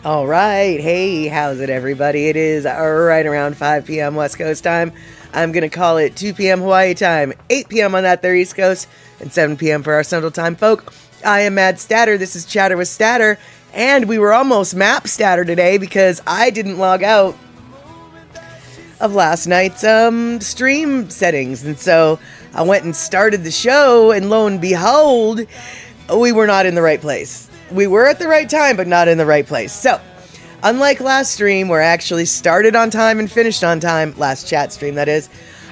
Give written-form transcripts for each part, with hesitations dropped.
All right. Hey, how's it, everybody? It is right around 5 p.m. West Coast time. I'm going to call it 2 p.m. Hawaii time, 8 p.m. on that there East Coast, and 7 p.m. for our Central Time folk. I am Mad Statter. This is Chatter with Statter. And we were almost Map Statter today because I didn't log out of last night's stream settings. And so I went and started the show, and lo and behold, we were not in the right place. We were at the right time, but not in the right place. So, unlike last stream, where I actually started on time and finished on time, last chat stream that is,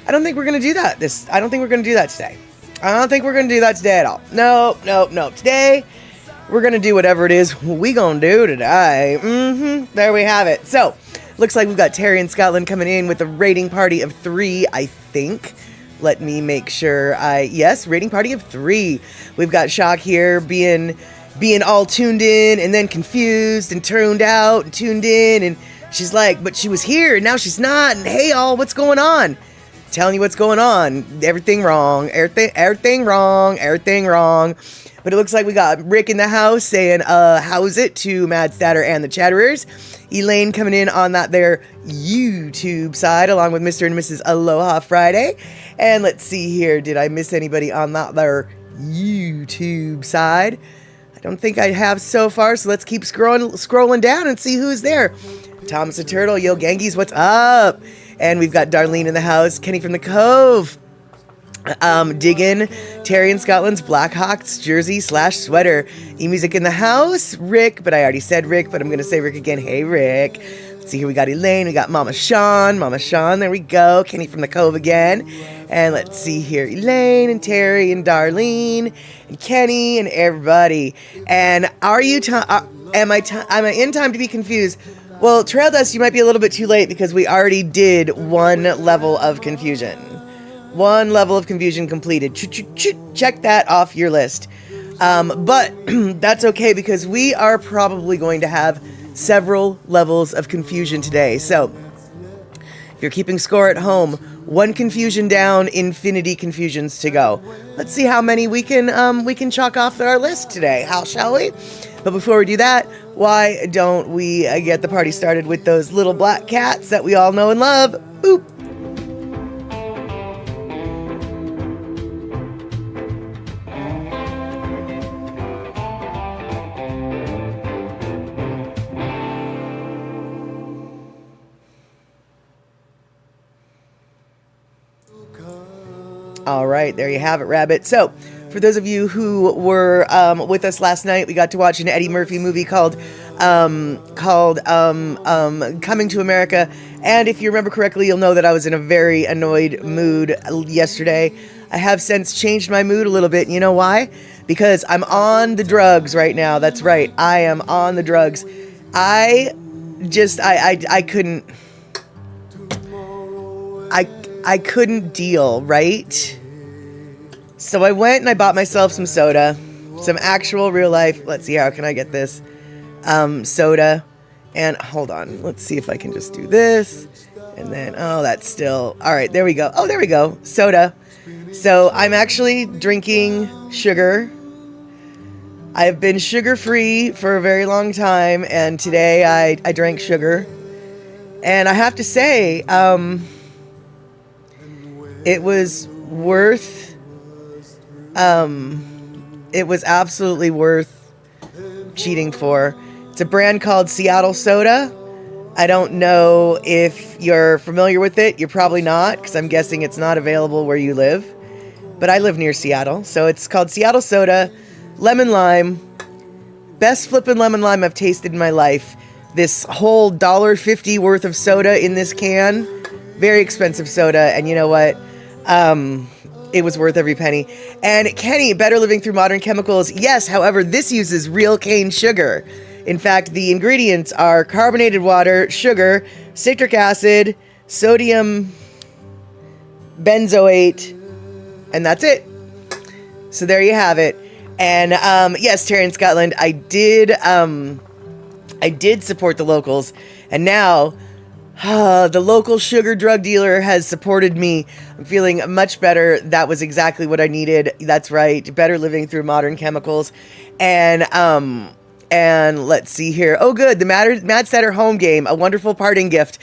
I don't think we're going to do that. I don't think we're going to do that today. I don't think we're going to do that today at all. No. Today, we're going to do whatever it is we going to do today. There we have it. So, looks like we've got Terry in Scotland coming in with a rating party of 3, I think. Let me make sure. Yes, rating party of 3. We've got Shock here being all tuned in and then confused and tuned out and tuned in, and she's like, but she was here and now she's not, and hey all, what's going on? Telling you what's going on. Everything wrong. Everything wrong. But it looks like we got Rick in the house saying, how's it to Mad Statter and the Chatterers. Elaine coming in on that there YouTube side, along with Mr. and Mrs. Aloha Friday. And let's see here, did I miss anybody on that there YouTube side? I don't think I have so far, so let's keep scrolling down and see who's there. Thomas the Turtle, yo Gangies, what's up? And we've got Darlene in the house, Kenny from the Cove, Diggin, Terry in Scotland's Blackhawks jersey / sweater, E-Music in the house, Rick, but I already said Rick, but I'm going to say Rick again. Hey Rick. Let's see here, we got Elaine, we got Mama Sean, there we go, Kenny from the Cove again. And let's see here, Elaine and Terry and Darlene and Kenny and everybody. And am I in time to be confused? Well, Trail Dust, you might be a little bit too late because we already did one level of confusion. One level of confusion completed. Check that off your list. But that's okay because we are probably going to have several levels of confusion today. So if you're keeping score at home, 1 confusion down, infinity confusions to go. Let's see how many we can chalk off our list today. How shall we? But before we do that, why don't we get the party started with those little black cats that we all know and love? Boop. All right, there you have it, Rabbit. So, for those of you who were with us last night, we got to watch an Eddie Murphy movie called Coming to America. And if you remember correctly, you'll know that I was in a very annoyed mood yesterday. I have since changed my mood a little bit. You know why? Because I'm on the drugs right now. That's right. I am on the drugs. I couldn't deal, right? So I went and I bought myself some soda, some actual real life, let's see, how can I get this, soda, and hold on, let's see if I can just do this, and then, that's still, alright, there we go, soda. So I'm actually drinking sugar. I've been sugar-free for a very long time, and today I drank sugar, and I have to say, it was absolutely worth cheating for. It's a brand called Seattle Soda. I don't know if you're familiar with it. You're probably not, because I'm guessing it's not available where you live. But I live near Seattle, so it's called Seattle Soda, lemon lime. Best flippin' lemon lime I've tasted in my life. This whole $1.50 worth of soda in this can. Very expensive soda, and you know what? It was worth every penny. And Kenny, better living through modern chemicals. Yes, however, this uses real cane sugar. In fact, the ingredients are carbonated water, sugar, citric acid, sodium benzoate, and that's it. So there you have it. And yes, Terry in Scotland, I did support the locals, and now the local sugar drug dealer has supported me. I'm feeling much better. That was exactly what I needed. That's right. Better living through modern chemicals. And And let's see here. Oh, good. The Mad Setter home game. A wonderful parting gift.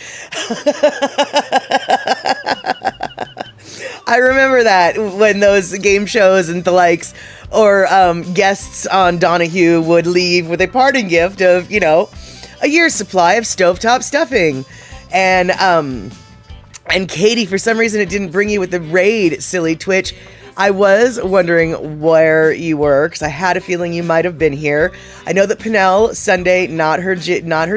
I remember that when those game shows and the likes or guests on Donahue would leave with a parting gift of, a year's supply of stovetop stuffing. And Katie, for some reason, it didn't bring you with the raid, silly Twitch. I was wondering where you were because I had a feeling you might have been here. I know that Pinnell Sunday not her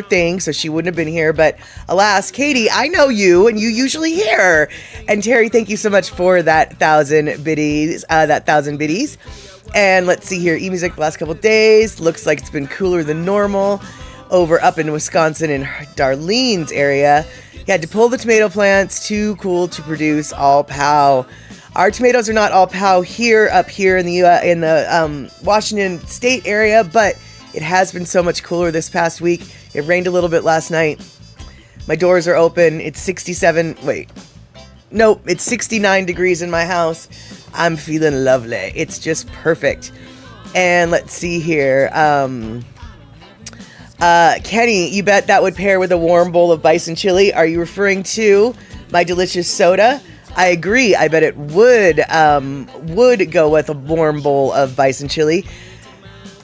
thing, so she wouldn't have been here. But alas, Katie, I know you, and you usually here. And Terry, thank you so much for that 1,000 biddies. And let's see here, eMusic the last couple days looks like it's been cooler than normal over up in Wisconsin in Darlene's area. You had to pull the tomato plants, too cool to produce all POW. Our tomatoes are not all POW up here in the Washington State area, but it has been so much cooler this past week. It rained a little bit last night. My doors are open. It's 69 degrees in my house. I'm feeling lovely. It's just perfect. And let's see here. Kenny, you bet that would pair with a warm bowl of bison chili. Are you referring to my delicious soda? I agree. I bet it would go with a warm bowl of bison chili.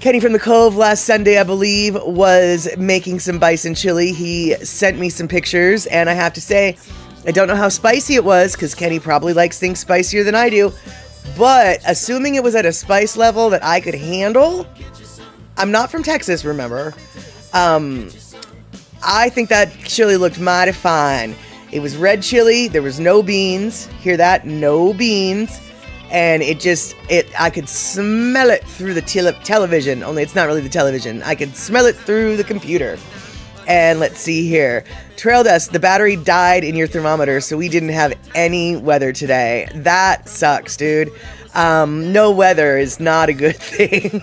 Kenny from the Cove last Sunday, I believe, was making some bison chili. He sent me some pictures, and I have to say, I don't know how spicy it was, because Kenny probably likes things spicier than I do, but assuming it was at a spice level that I could handle, I'm not from Texas, remember, I think that chili looked mighty fine. It was red chili. There was no beans. Hear that? No beans. And I could smell it through the television. Only it's not really the television. I could smell it through the computer. And let's see here. Trail dust. The battery died in your thermometer, so we didn't have any weather today. That sucks, dude. No weather is not a good thing.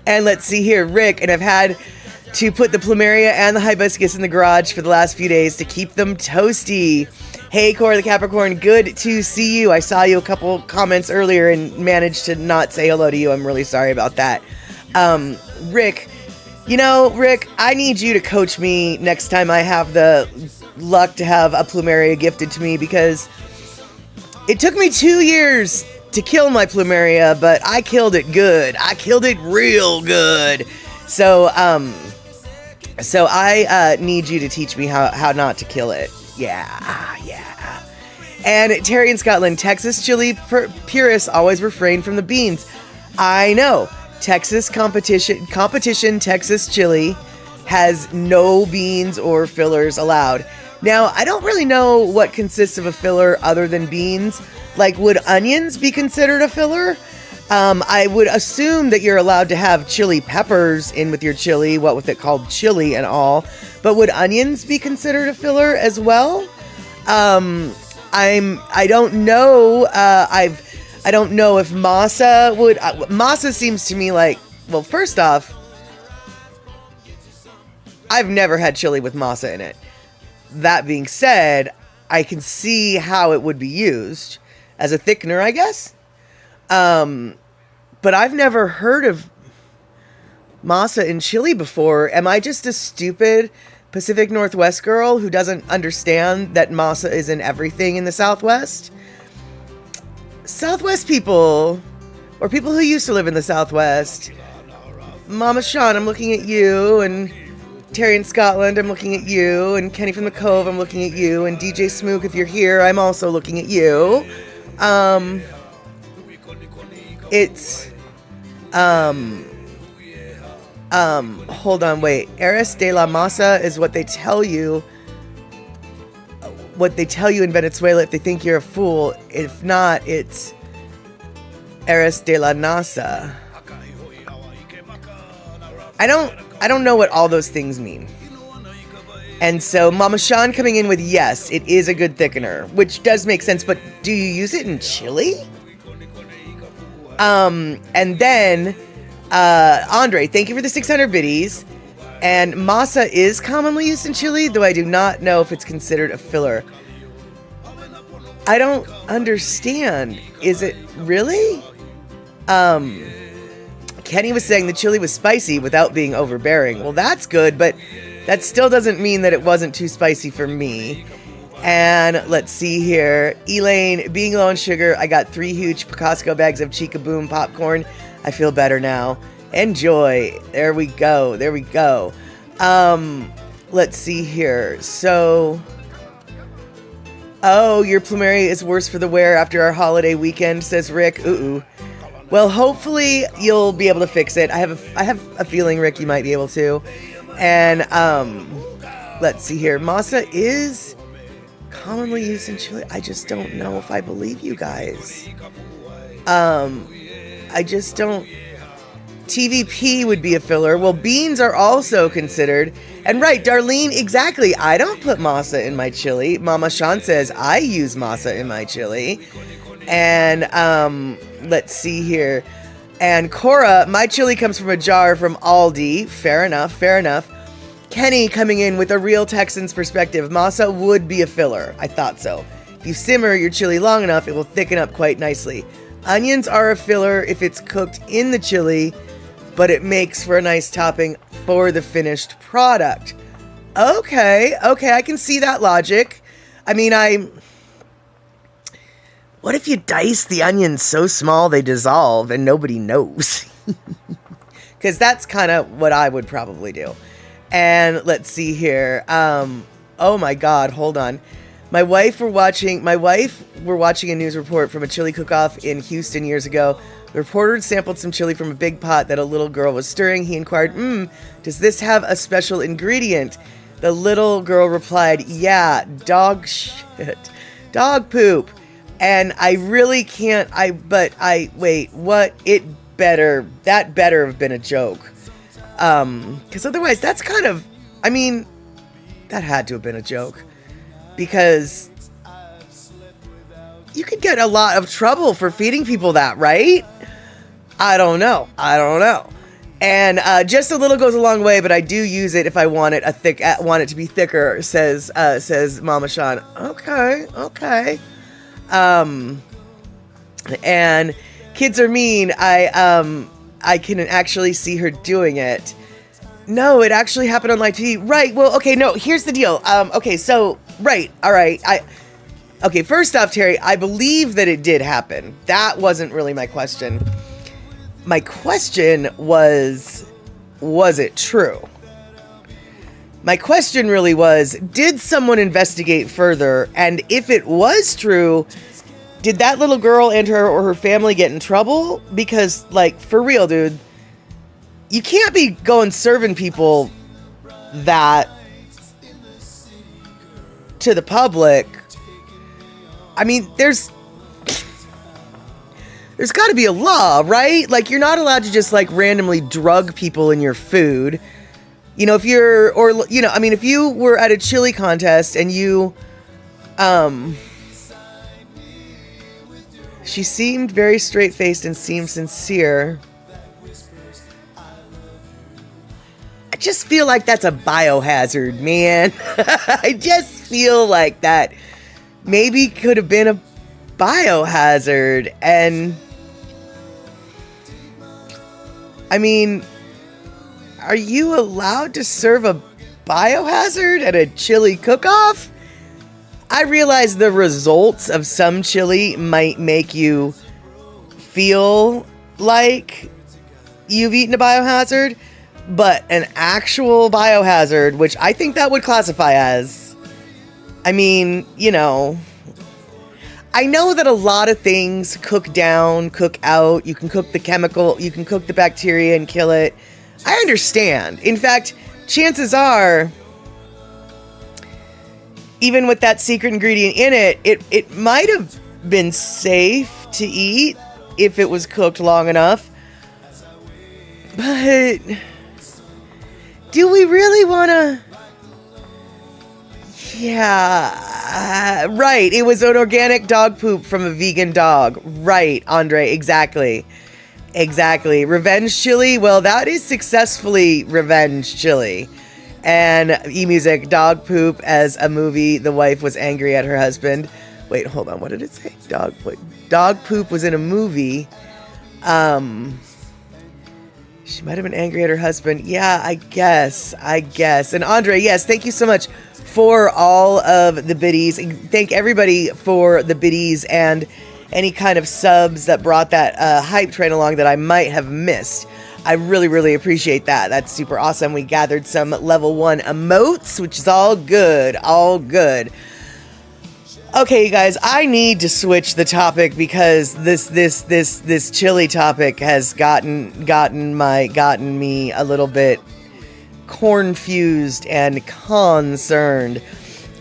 And let's see here. Rick, and I've had to put the plumeria and the hibiscus in the garage for the last few days to keep them toasty. Hey, Cora the Capricorn, good to see you. I saw you a couple comments earlier and managed to not say hello to you. I'm really sorry about that. Rick, Rick, I need you to coach me next time I have the luck to have a plumeria gifted to me, because it took me 2 years to kill my plumeria, but I killed it good. I killed it real good. So I need you to teach me how not to kill it. Yeah. And Terry in Scotland, Texas chili purists always refrain from the beans. I know. Texas competition Texas chili has no beans or fillers allowed. Now, I don't really know what consists of a filler other than beans. Like, would onions be considered a filler? I would assume that you're allowed to have chili peppers in with your chili, what with it called chili and all. But would onions be considered a filler as well? I don't know. I don't know if masa would. Masa seems to me like, well, first off, I've never had chili with masa in it. That being said, I can see how it would be used as a thickener, I guess. But I've never heard of masa in chili before. Am I just a stupid Pacific Northwest girl who doesn't understand that masa is in everything in the Southwest? Southwest people, or people who used to live in the Southwest. Mama Sean, I'm looking at you, and Terry in Scotland, I'm looking at you, and Kenny from the Cove, I'm looking at you, and DJ Smook, if you're here, I'm also looking at you. Hold on, wait. Eres de la Masa is what they tell you. What they tell you in Venezuela if they think you're a fool. If not, it's Eres de la NASA. I don't know what all those things mean. And so Mama Sean coming in with yes, it is a good thickener, which does make sense, but do you use it in chili? And then Andre, thank you for the 600 biddies. And masa is commonly used in chili, though I do not know if it's considered a filler. I don't understand. Is it really? Kenny was saying the chili was spicy without being overbearing. Well, that's good, but that still doesn't mean that it wasn't too spicy for me. And let's see here. Elaine, being low on sugar, I got 3 huge Costco bags of Chica Boom popcorn. I feel better now. Enjoy. There we go. There we go. Let's see here. So, oh, your plumeria is worse for the wear after our holiday weekend, says Rick. Ooh. Well, hopefully you'll be able to fix it. I have a feeling, Rick, you might be able to. And let's see here. Masa is commonly used in chili. I just don't know if I believe you guys. I just don't. TVP would be a filler. Well, beans are also considered. And right, Darlene, exactly. I don't put masa in my chili. Mama Sean says I use masa in my chili. And let's see here. And Cora, my chili comes from a jar from Aldi. Fair enough, fair enough. Kenny coming in with a real Texan's perspective. Masa would be a filler. I thought so. If you simmer your chili long enough, it will thicken up quite nicely. Onions are a filler if it's cooked in the chili, but it makes for a nice topping for the finished product. Okay, I can see that logic. I mean, what if you dice the onions so small they dissolve and nobody knows? Because that's kind of what I would probably do. And let's see here. Oh my God, hold on. My wife were watching a news report from a chili cook-off in Houston years ago. The reporter sampled some chili from a big pot that a little girl was stirring. He inquired, does this have a special ingredient? The little girl replied, yeah, dog shit. Dog poop. And I really can't, wait, what? That better have been a joke. Because otherwise that's kind of, I mean, that had to have been a joke. Because you could get a lot of trouble for feeding people that, right? I don't know. And just a little goes a long way, but I do use it if I want it want it to be thicker, says Mama Sean. Okay. And kids are mean. I can actually see her doing it. No, it actually happened on live TV. Right. Well, okay. No, here's the deal. Okay. So, right. All right. Okay. First off, Terry, I believe that it did happen. That wasn't really my question. My question was it true? My question really was, did someone investigate further? And if it was true, did that little girl and her family get in trouble? Because, like, for real, dude, you can't be going serving people that to the public. I mean, there's got to be a law, right? Like, you're not allowed to just, like, randomly drug people in your food. You know, if you were at a chili contest and you, she seemed very straight-faced and seemed sincere. I just feel like that's a biohazard, man. I just feel like that maybe could have been a biohazard. And I mean, are you allowed to serve a biohazard at a chili cook-off? I realize the results of some chili might make you feel like you've eaten a biohazard, but an actual biohazard, which I think that would classify as, I mean, you know, I know that a lot of things cook down, cook out. You can cook the chemical, you can cook the bacteria and kill it. I understand. In fact, chances are, even with that secret ingredient in it, it might have been safe to eat if it was cooked long enough. But do we really want to? Yeah, right. It was an organic dog poop from a vegan dog. Right, Andre, exactly. Revenge chili? Well, that is successfully revenge chili. And eMusic, dog poop as a movie. The wife was angry at her husband. Wait, hold on. What did it say? Dog poop was in a movie. She might have been angry at her husband. Yeah, I guess. And Andre, yes, thank you so much for all of the biddies. Thank everybody for the biddies and any kind of subs that brought that hype train along that I might have missed. I really, really appreciate that. That's super awesome. We gathered some level 1 emotes, which is all good. All good. Okay, you guys, I need to switch the topic because this chili topic has gotten me a little bit confused and concerned.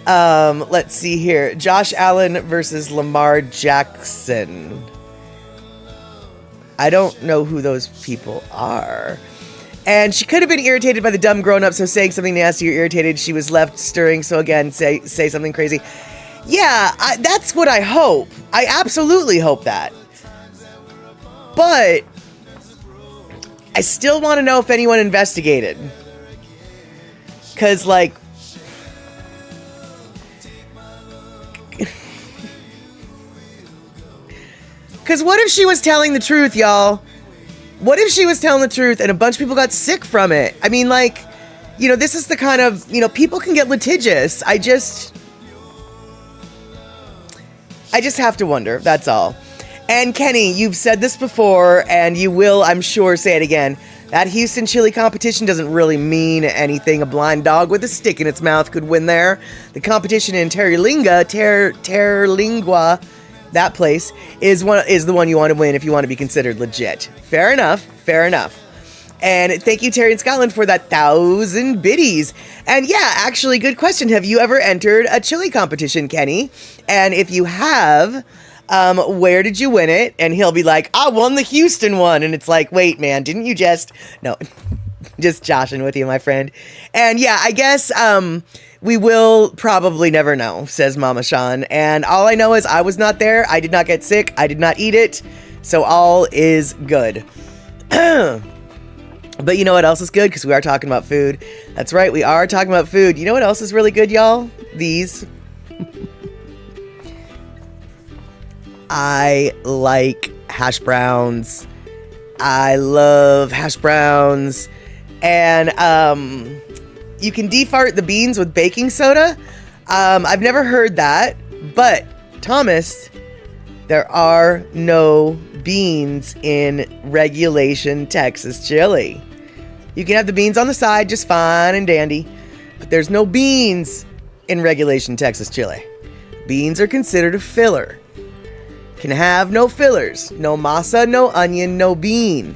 Let's see here. Josh Allen versus Lamar Jackson. I don't know who those people are. And she could have been irritated by the dumb grown-up, so saying something nasty or irritated, she was left stirring, so again, say something crazy. Yeah, that's what I hope. I absolutely hope that. But I still want to know if anyone investigated. Because, like... Because what if she was telling the truth, y'all? What if she was telling the truth and a bunch of people got sick from it? I mean, like, you know, this is the kind of, you know, people can get litigious. I just have to wonder, that's all. And Kenny, you've said this before, and you will, I'm sure, say it again. That Houston chili competition doesn't really mean anything. A blind dog with a stick in its mouth could win there. The competition in Terlingua, that place, is the one you want to win if you want to be considered legit. Fair enough. And thank you, Terry in Scotland, for that 1,000 biddies. And yeah, actually, good question. Have you ever entered a chili competition, Kenny? And if you have, where did you win it? And he'll be like, I won the Houston one. And it's like, wait, man, didn't you just... No, just joshing with you, my friend. And yeah, I guess we will probably never know, says Mama Sean. And all I know is I was not there. I did not get sick. I did not eat it. So all is good. But you know what else is good? Because we are talking about food. That's right, we are talking about food. You know what else is really good, y'all? These. I like hash browns. I love hash browns. And you can defart the beans with baking soda. I've never heard that. But, Thomas, there are no beans in regulation Texas chili. You can have the beans on the side just fine and dandy, but there's no beans in regulation Texas chili. Beans are considered a filler. Can have no fillers, no masa, no onion, no bean.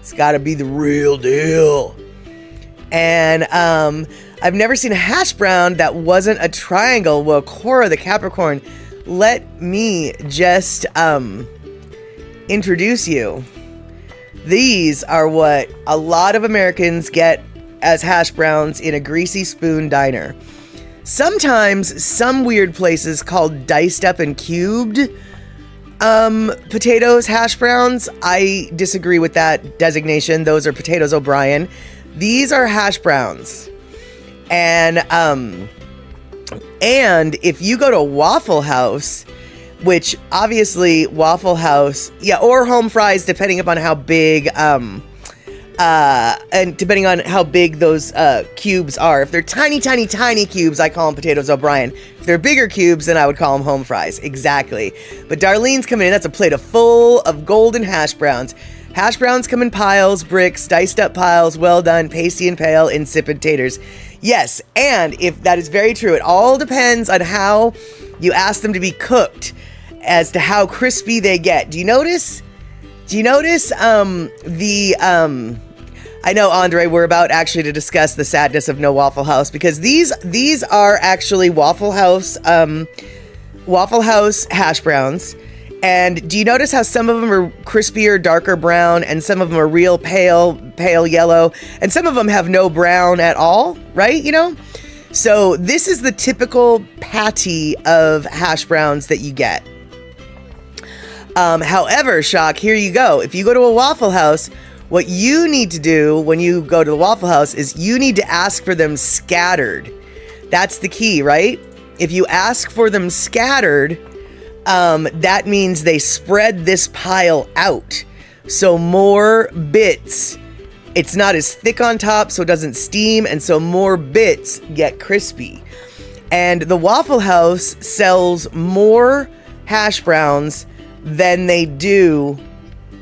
It's got to be the real deal. And I've never seen a hash brown that wasn't a triangle. Well, Cora the Capricorn, let me just introduce you. These are what a lot of Americans get as hash browns in a greasy spoon diner. Sometimes some weird places called diced up and cubed potatoes hash browns. I disagree with that designation. Those are potatoes O'Brien. These are hash browns. And if you go to Waffle House, which obviously Waffle House, yeah, or Home Fries, depending upon how big, and depending on how big those cubes are. If they're tiny, tiny, tiny cubes, I call them potatoes O'Brien. If they're bigger cubes, then I would call them Home Fries. Exactly. But Darlene's coming in. That's a plate full of golden hash browns. Hash browns come in piles, bricks, diced up piles, well done, pasty and pale, insipid taters. Yes, and if that is very true, it all depends on how you ask them to be cooked as to how crispy they get. Do you notice? I know, Andre, we're about actually to discuss the sadness of no Waffle House, because these are actually Waffle House hash browns. And do you notice how some of them are crispier, darker brown, and some of them are real pale yellow, and some of them have no brown at all, right? You know? So this is the typical patty of hash browns that you get. However, Shock, here you go. If you go to a Waffle House, what you need to do when you go to the Waffle House is you need to ask for them scattered. That's the key, right? If you ask for them scattered, that means they spread this pile out so more bits. It's not as thick on top, so it doesn't steam, and so more bits get crispy. And the Waffle House sells more hash browns than they do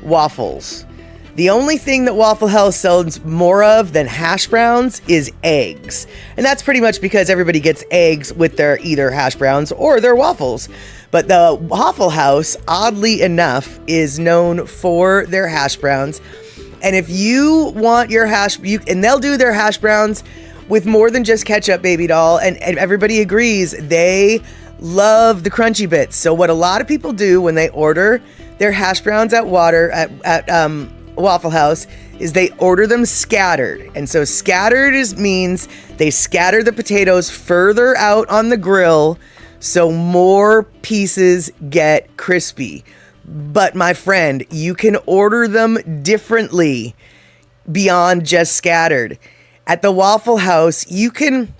waffles. The only thing that Waffle House sells more of than hash browns is eggs. And that's pretty much because everybody gets eggs with their either hash browns or their waffles. But the Waffle House, oddly enough, is known for their hash browns. And if you want your and they'll do their hash browns with more than just ketchup, baby doll. And everybody agrees they love the crunchy bits. So what a lot of people do when they order their hash browns at Waffle House is they order them scattered. And so scattered means they scatter the potatoes further out on the grill so more pieces get crispy. But my friend, you can order them differently beyond just scattered. At the Waffle House, you can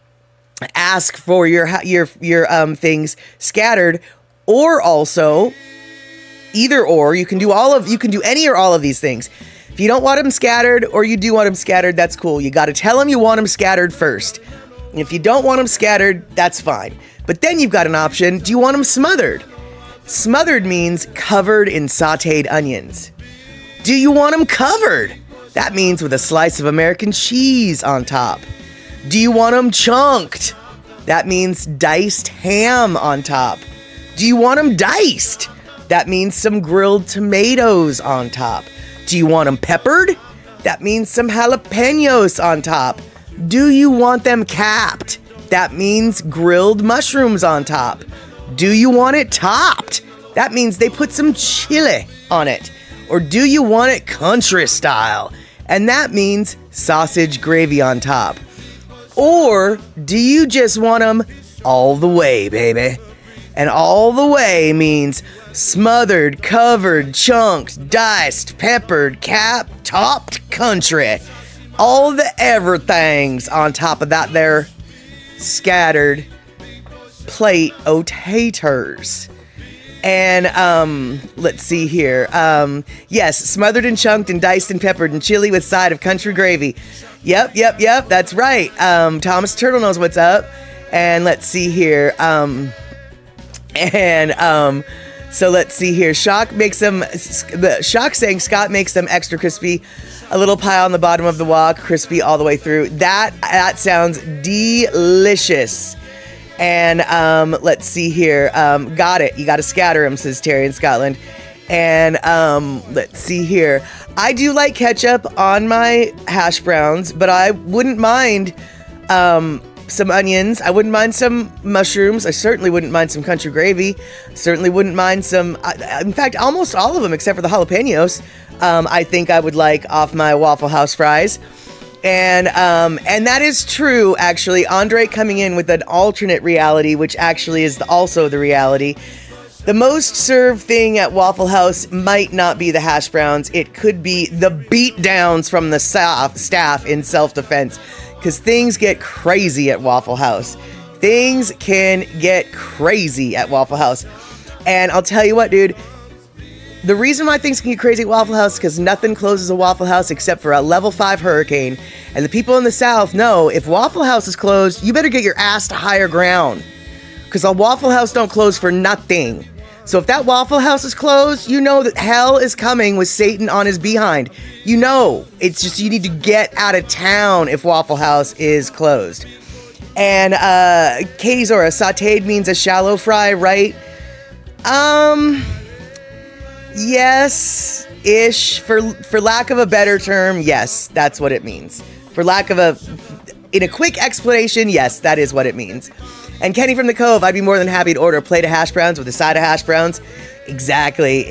ask for your things scattered, or also either or. You can do any or all of these things. If you don't want them scattered, or you do want them scattered, that's cool. You got to tell them you want them scattered first. And if you don't want them scattered, that's fine. But then you've got an option. Do you want them smothered? Smothered means covered in sauteed onions. Do you want them covered? That means with a slice of American cheese on top. Do you want them chunked? That means diced ham on top. Do you want them diced? That means some grilled tomatoes on top. Do you want them peppered? That means some jalapenos on top. Do you want them capped? That means grilled mushrooms on top. Do you want it topped? That means they put some chili on it. Or do you want it country style? And that means sausage gravy on top. Or do you just want them all the way, baby? And all the way means smothered, covered, chunked, diced, peppered, capped, topped country. All the everythings on top of that there scattered plate o' taters. And let's see here. Yes, smothered and chunked and diced and peppered and chili with side of country gravy. Yep, that's right. Thomas Turtle knows what's up. And let's see here. So let's see here. Shock saying Scott makes them extra crispy. A little pile on the bottom of the wok, crispy all the way through. That sounds delicious. And let's see here. Got it. You got to scatter them, says Terry in Scotland. And let's see here. I do like ketchup on my hash browns, but I wouldn't mind some onions. I wouldn't mind some mushrooms. I certainly wouldn't mind some country gravy. Certainly wouldn't mind some, in fact, almost all of them except for the jalapenos. I think I would like off my Waffle House fries. And that is true, actually. Andre coming in with an alternate reality, which actually is also the reality. The most served thing at Waffle House might not be the hash browns. It could be the beatdowns from the staff in self-defense. Because things get crazy at Waffle House. Things can get crazy at Waffle House. And I'll tell you what, dude. The reason why things can get crazy at Waffle House is because nothing closes a Waffle House except for a level 5 hurricane. And the people in the South know if Waffle House is closed, you better get your ass to higher ground. Because a Waffle House don't close for nothing. So if that Waffle House is closed, you know that hell is coming with Satan on his behind. You know, it's just you need to get out of town if Waffle House is closed. And Katie Zora, sauteed means a shallow fry, right? Yes-ish. For lack of a better term, yes, that's what it means. In a quick explanation, yes, that is what it means. And Kenny from the Cove, I'd be more than happy to order a plate of hash browns with a side of hash browns. Exactly.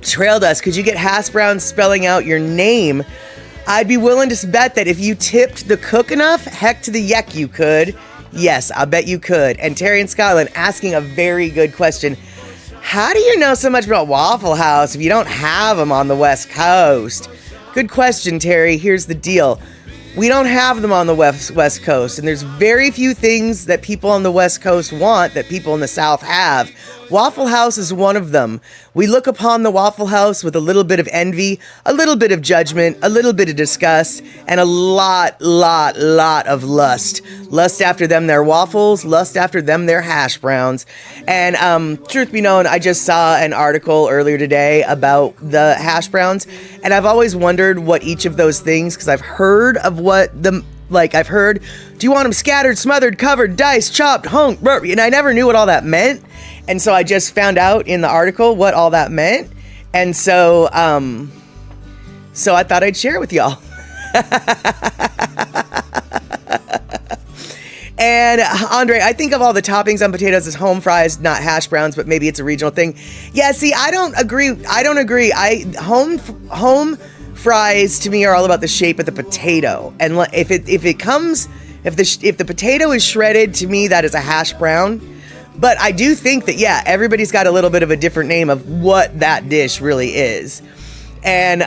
Trail Dust, could you get hash browns spelling out your name? I'd be willing to bet that if you tipped the cook enough, heck to the yuck you could. Yes, I bet you could. And Terry in Scotland asking a very good question. How do you know so much about Waffle House if you don't have them on the West Coast? Good question, Terry. Here's the deal. We don't have them on the West Coast, and there's very few things that people on the West Coast want that people in the South have. Waffle House is one of them. We look upon the Waffle House with a little bit of envy, a little bit of judgment, a little bit of disgust, and a lot of lust. Lust after them their waffles, lust after them their hash browns. And truth be known, I just saw an article earlier today about the hash browns, and I've always wondered what each of those things, because I've heard of what the I've heard, do you want them scattered, smothered, covered, diced, chopped, hung, and I never knew what all that meant. And so I just found out in the article what all that meant. And so, so I thought I'd share it with y'all. And Andre, I think of all the toppings on potatoes as home fries, not hash browns, but maybe it's a regional thing. Yeah, see, I don't agree. Home fries to me are all about the shape of the potato, and if the potato is shredded, to me that is a hash brown. But I do think that, yeah, everybody's got a little bit of a different name of what that dish really is. And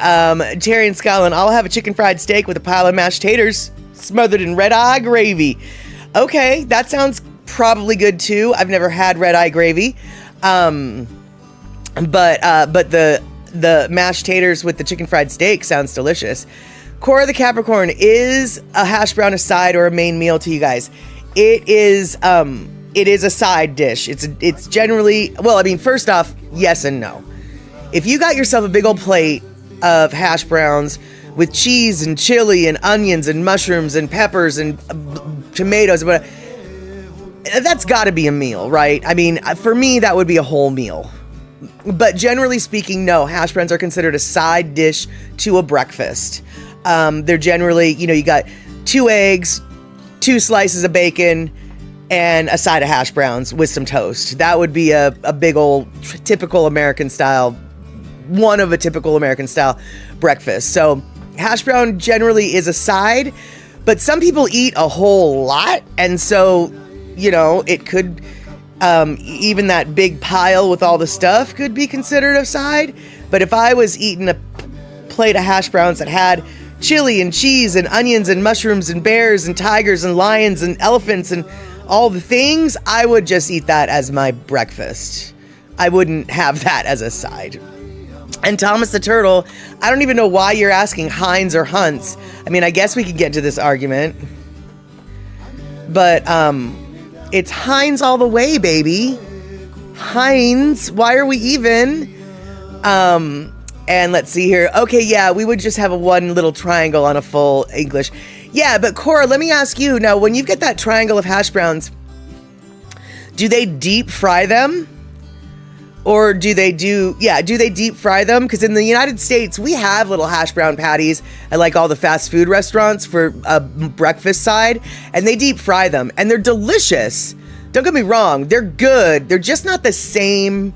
Terry and Scotland, I'll have a chicken fried steak with a pile of mashed taters smothered in red eye gravy. Okay, that sounds probably good too. I've never had red eye gravy, but the mashed taters with the chicken fried steak sounds delicious. Cora the Capricorn, is a hash brown a side or a main meal to you guys? It is a side dish. It's generally, well, I mean, first off, yes and no. If you got yourself a big old plate of hash browns with cheese and chili and onions and mushrooms and peppers and tomatoes, but that's got to be a meal, right? I mean, for me, that would be a whole meal. But generally speaking, no, hash browns are considered a side dish to a breakfast. They're generally, you got 2 eggs, 2 slices of bacon, and a side of hash browns with some toast. That would be a big old typical American style, one of a typical American style breakfast. So hash brown generally is a side, but some people eat a whole lot. And so, it could... even that big pile with all the stuff could be considered a side. But if I was eating a plate of hash browns that had chili and cheese and onions and mushrooms and bears and tigers and lions and elephants and all the things, I would just eat that as my breakfast. I wouldn't have that as a side. And Thomas the Turtle, I don't even know why you're asking Heinz or Hunt's. I mean, I guess we could get to this argument. But, it's Heinz all the way, baby. Heinz, why are we even? And let's see here. Okay, yeah, we would just have a one little triangle on a full English. Yeah, but Cora, let me ask you, now, when you get that triangle of hash browns, do they deep fry them? Or do they deep fry them? Because in the United States, we have little hash brown patties at like all the fast food restaurants for a breakfast side, and they deep fry them, and they're delicious. Don't get me wrong, they're good. They're just not the same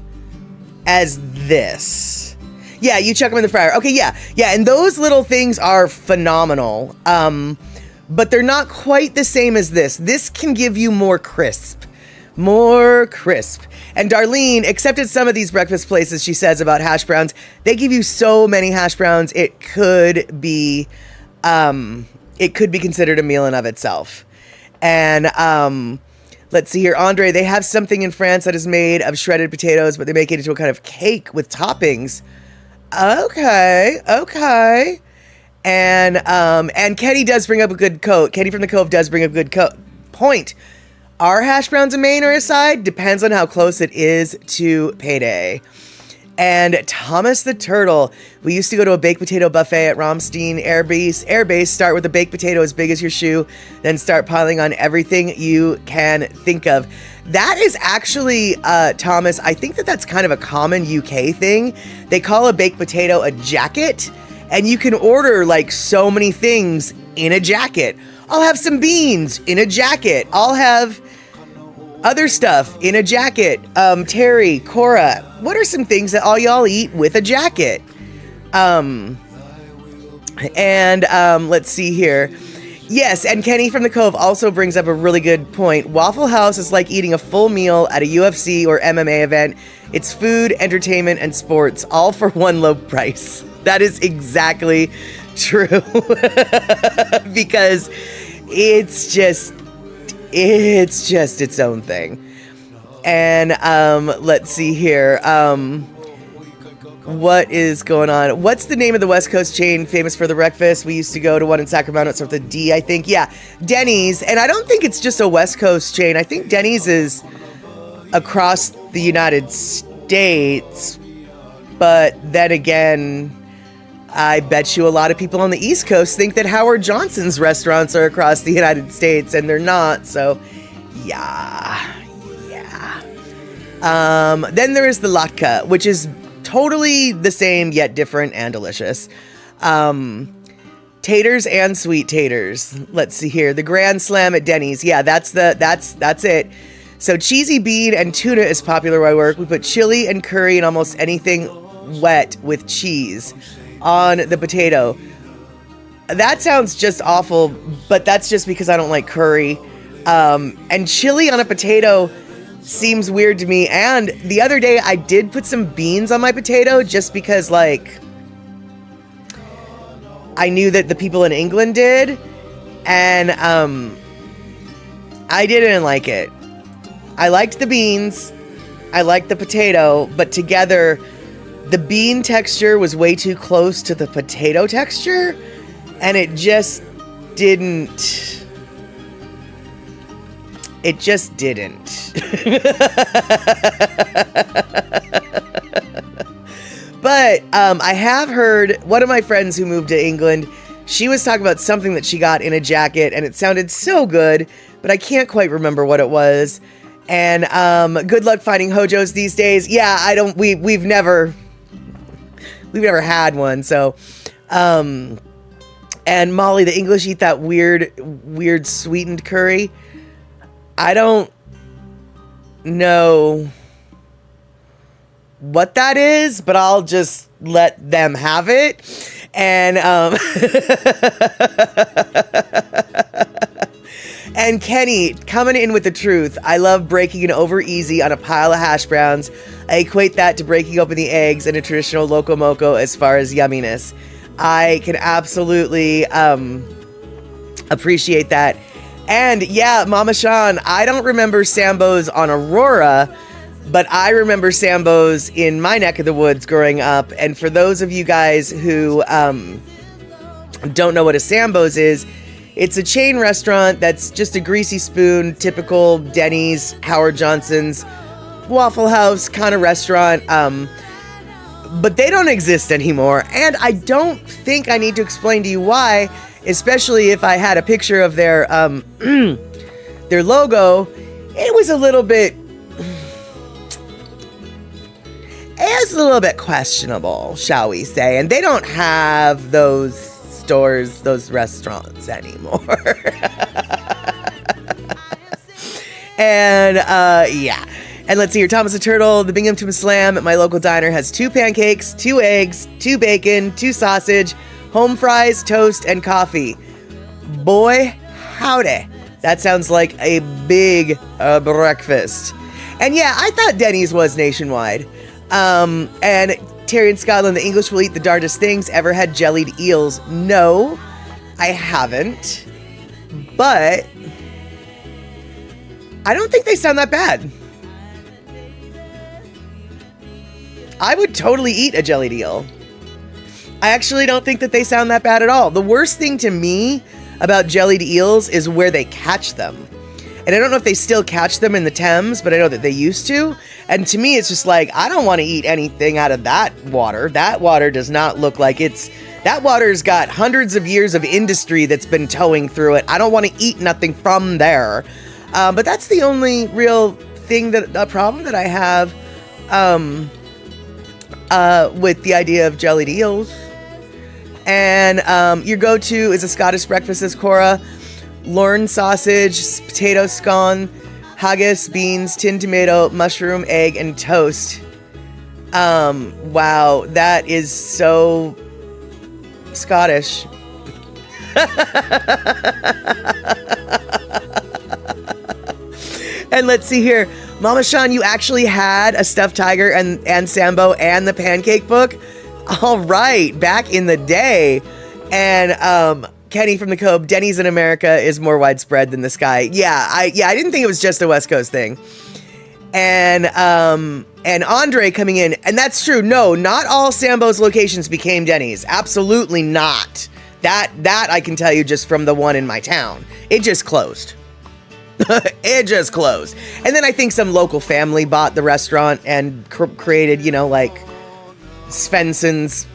as this. Yeah, you chuck them in the fryer. Okay, yeah, and those little things are phenomenal. But they're not quite the same as this. This can give you more crisp. And Darlene accepted some of these breakfast places, she says, about hash browns. They give you so many hash browns, it could be considered a meal in of itself. And let's see here, Andre, they have something in France that is made of shredded potatoes, but they make it into a kind of cake with toppings. Okay. And Kenny does bring up a good quote. Kenny from the Cove does bring up a good point. Are hash browns a main or a side? Depends on how close it is to payday. And Thomas the Turtle. We used to go to a baked potato buffet at Ramstein Air Base. Start with a baked potato as big as your shoe, then start piling on everything you can think of. That is actually, Thomas, I think that's kind of a common UK thing. They call a baked potato a jacket, and you can order like so many things in a jacket. I'll have some beans in a jacket. I'll have other stuff in a jacket. Terry, Cora, what are some things that all y'all eat with a jacket? Let's see here. Yes, and Kenny from the Cove also brings up a really good point. Waffle House is like eating a full meal at a UFC or MMA event. It's food, entertainment, and sports, all for one low price. That is exactly true. Because it's just its own thing. And let's see here. What is going on? What's the name of the West Coast chain famous for the breakfast? We used to go to one in Sacramento. It starts with a D, I think. Yeah, Denny's. And I don't think it's just a West Coast chain. I think Denny's is across the United States. But then again, I bet you a lot of people on the East Coast think that Howard Johnson's restaurants are across the United States, and they're not. So, yeah. Then there is the latke, which is totally the same yet different and delicious. Taters and sweet taters. Let's see here. The Grand Slam at Denny's. Yeah, that's it. So cheesy bean and tuna is popular where I work. We put chili and curry and almost anything wet with cheese on the potato. That sounds just awful, but that's just because I don't like curry. And chili on a potato seems weird to me. And the other day I did put some beans on my potato just because, like, I knew that the people in England did, and I didn't like it. I liked the beans, I liked the potato, but together the bean texture was way too close to the potato texture, and it just didn't. It just didn't. But I have heard one of my friends who moved to England, she was talking about something that she got in a jacket, and it sounded so good, but I can't quite remember what it was. And good luck finding Hojos these days. Yeah, we've never had one. So, and Molly, the English eat that weird sweetened curry. I don't know what that is, but I'll just let them have it. And and Kenny coming in with the truth. I love breaking it over easy on a pile of hash browns. I equate that to breaking open the eggs in a traditional loco moco as far as yumminess. I can absolutely appreciate that. And yeah, Mama Sean, I don't remember Sambo's on Aurora, but I remember Sambo's in my neck of the woods growing up. And for those of you guys who don't know what a Sambo's is, it's a chain restaurant that's just a greasy spoon, typical Denny's, Howard Johnson's, Waffle House kind of restaurant. But they don't exist anymore. And I don't think I need to explain to you why, especially if I had a picture of their their logo. It was a little bit questionable, shall we say. And they don't have those stores, those restaurants anymore. And yeah. And let's see here, Thomas the Turtle, the Binghamton Slam at my local diner has 2 pancakes, 2 eggs, 2 bacon, 2 sausage, home fries, toast, and coffee. Boy, howdy. That sounds like a big breakfast. And yeah, I thought Denny's was nationwide. And Terry in Scotland, the English will eat the darndest things. Ever had jellied eels? No, I haven't. But I don't think they sound that bad. I would totally eat a jellied eel. I actually don't think that they sound that bad at all. The worst thing to me about jellied eels is where they catch them. And I don't know if they still catch them in the Thames, but I know that they used to. And to me, it's just like, I don't want to eat anything out of that water. That water does not look like it's... That water's got hundreds of years of industry that's been towing through it. I don't want to eat nothing from there. But that's the only real thing a problem that I have with the idea of jellied eels. And your go-to is a Scottish breakfast, as Cora. Lorne sausage, potato scone, haggis, beans, tinned tomato, mushroom, egg, and toast. Wow, that is so Scottish. And let's see here. Mama Sean, you actually had a stuffed tiger and Sambo and the pancake book? All right, back in the day. And Kenny from the Cove, Denny's in America is more widespread than the Sky. Yeah, I didn't think it was just a West Coast thing. And Andre coming in, and that's true. No, not all Sambo's locations became Denny's. Absolutely not. That I can tell you just from the one in my town. It just closed. It just closed. And then I think some local family bought the restaurant and created, like Svensson's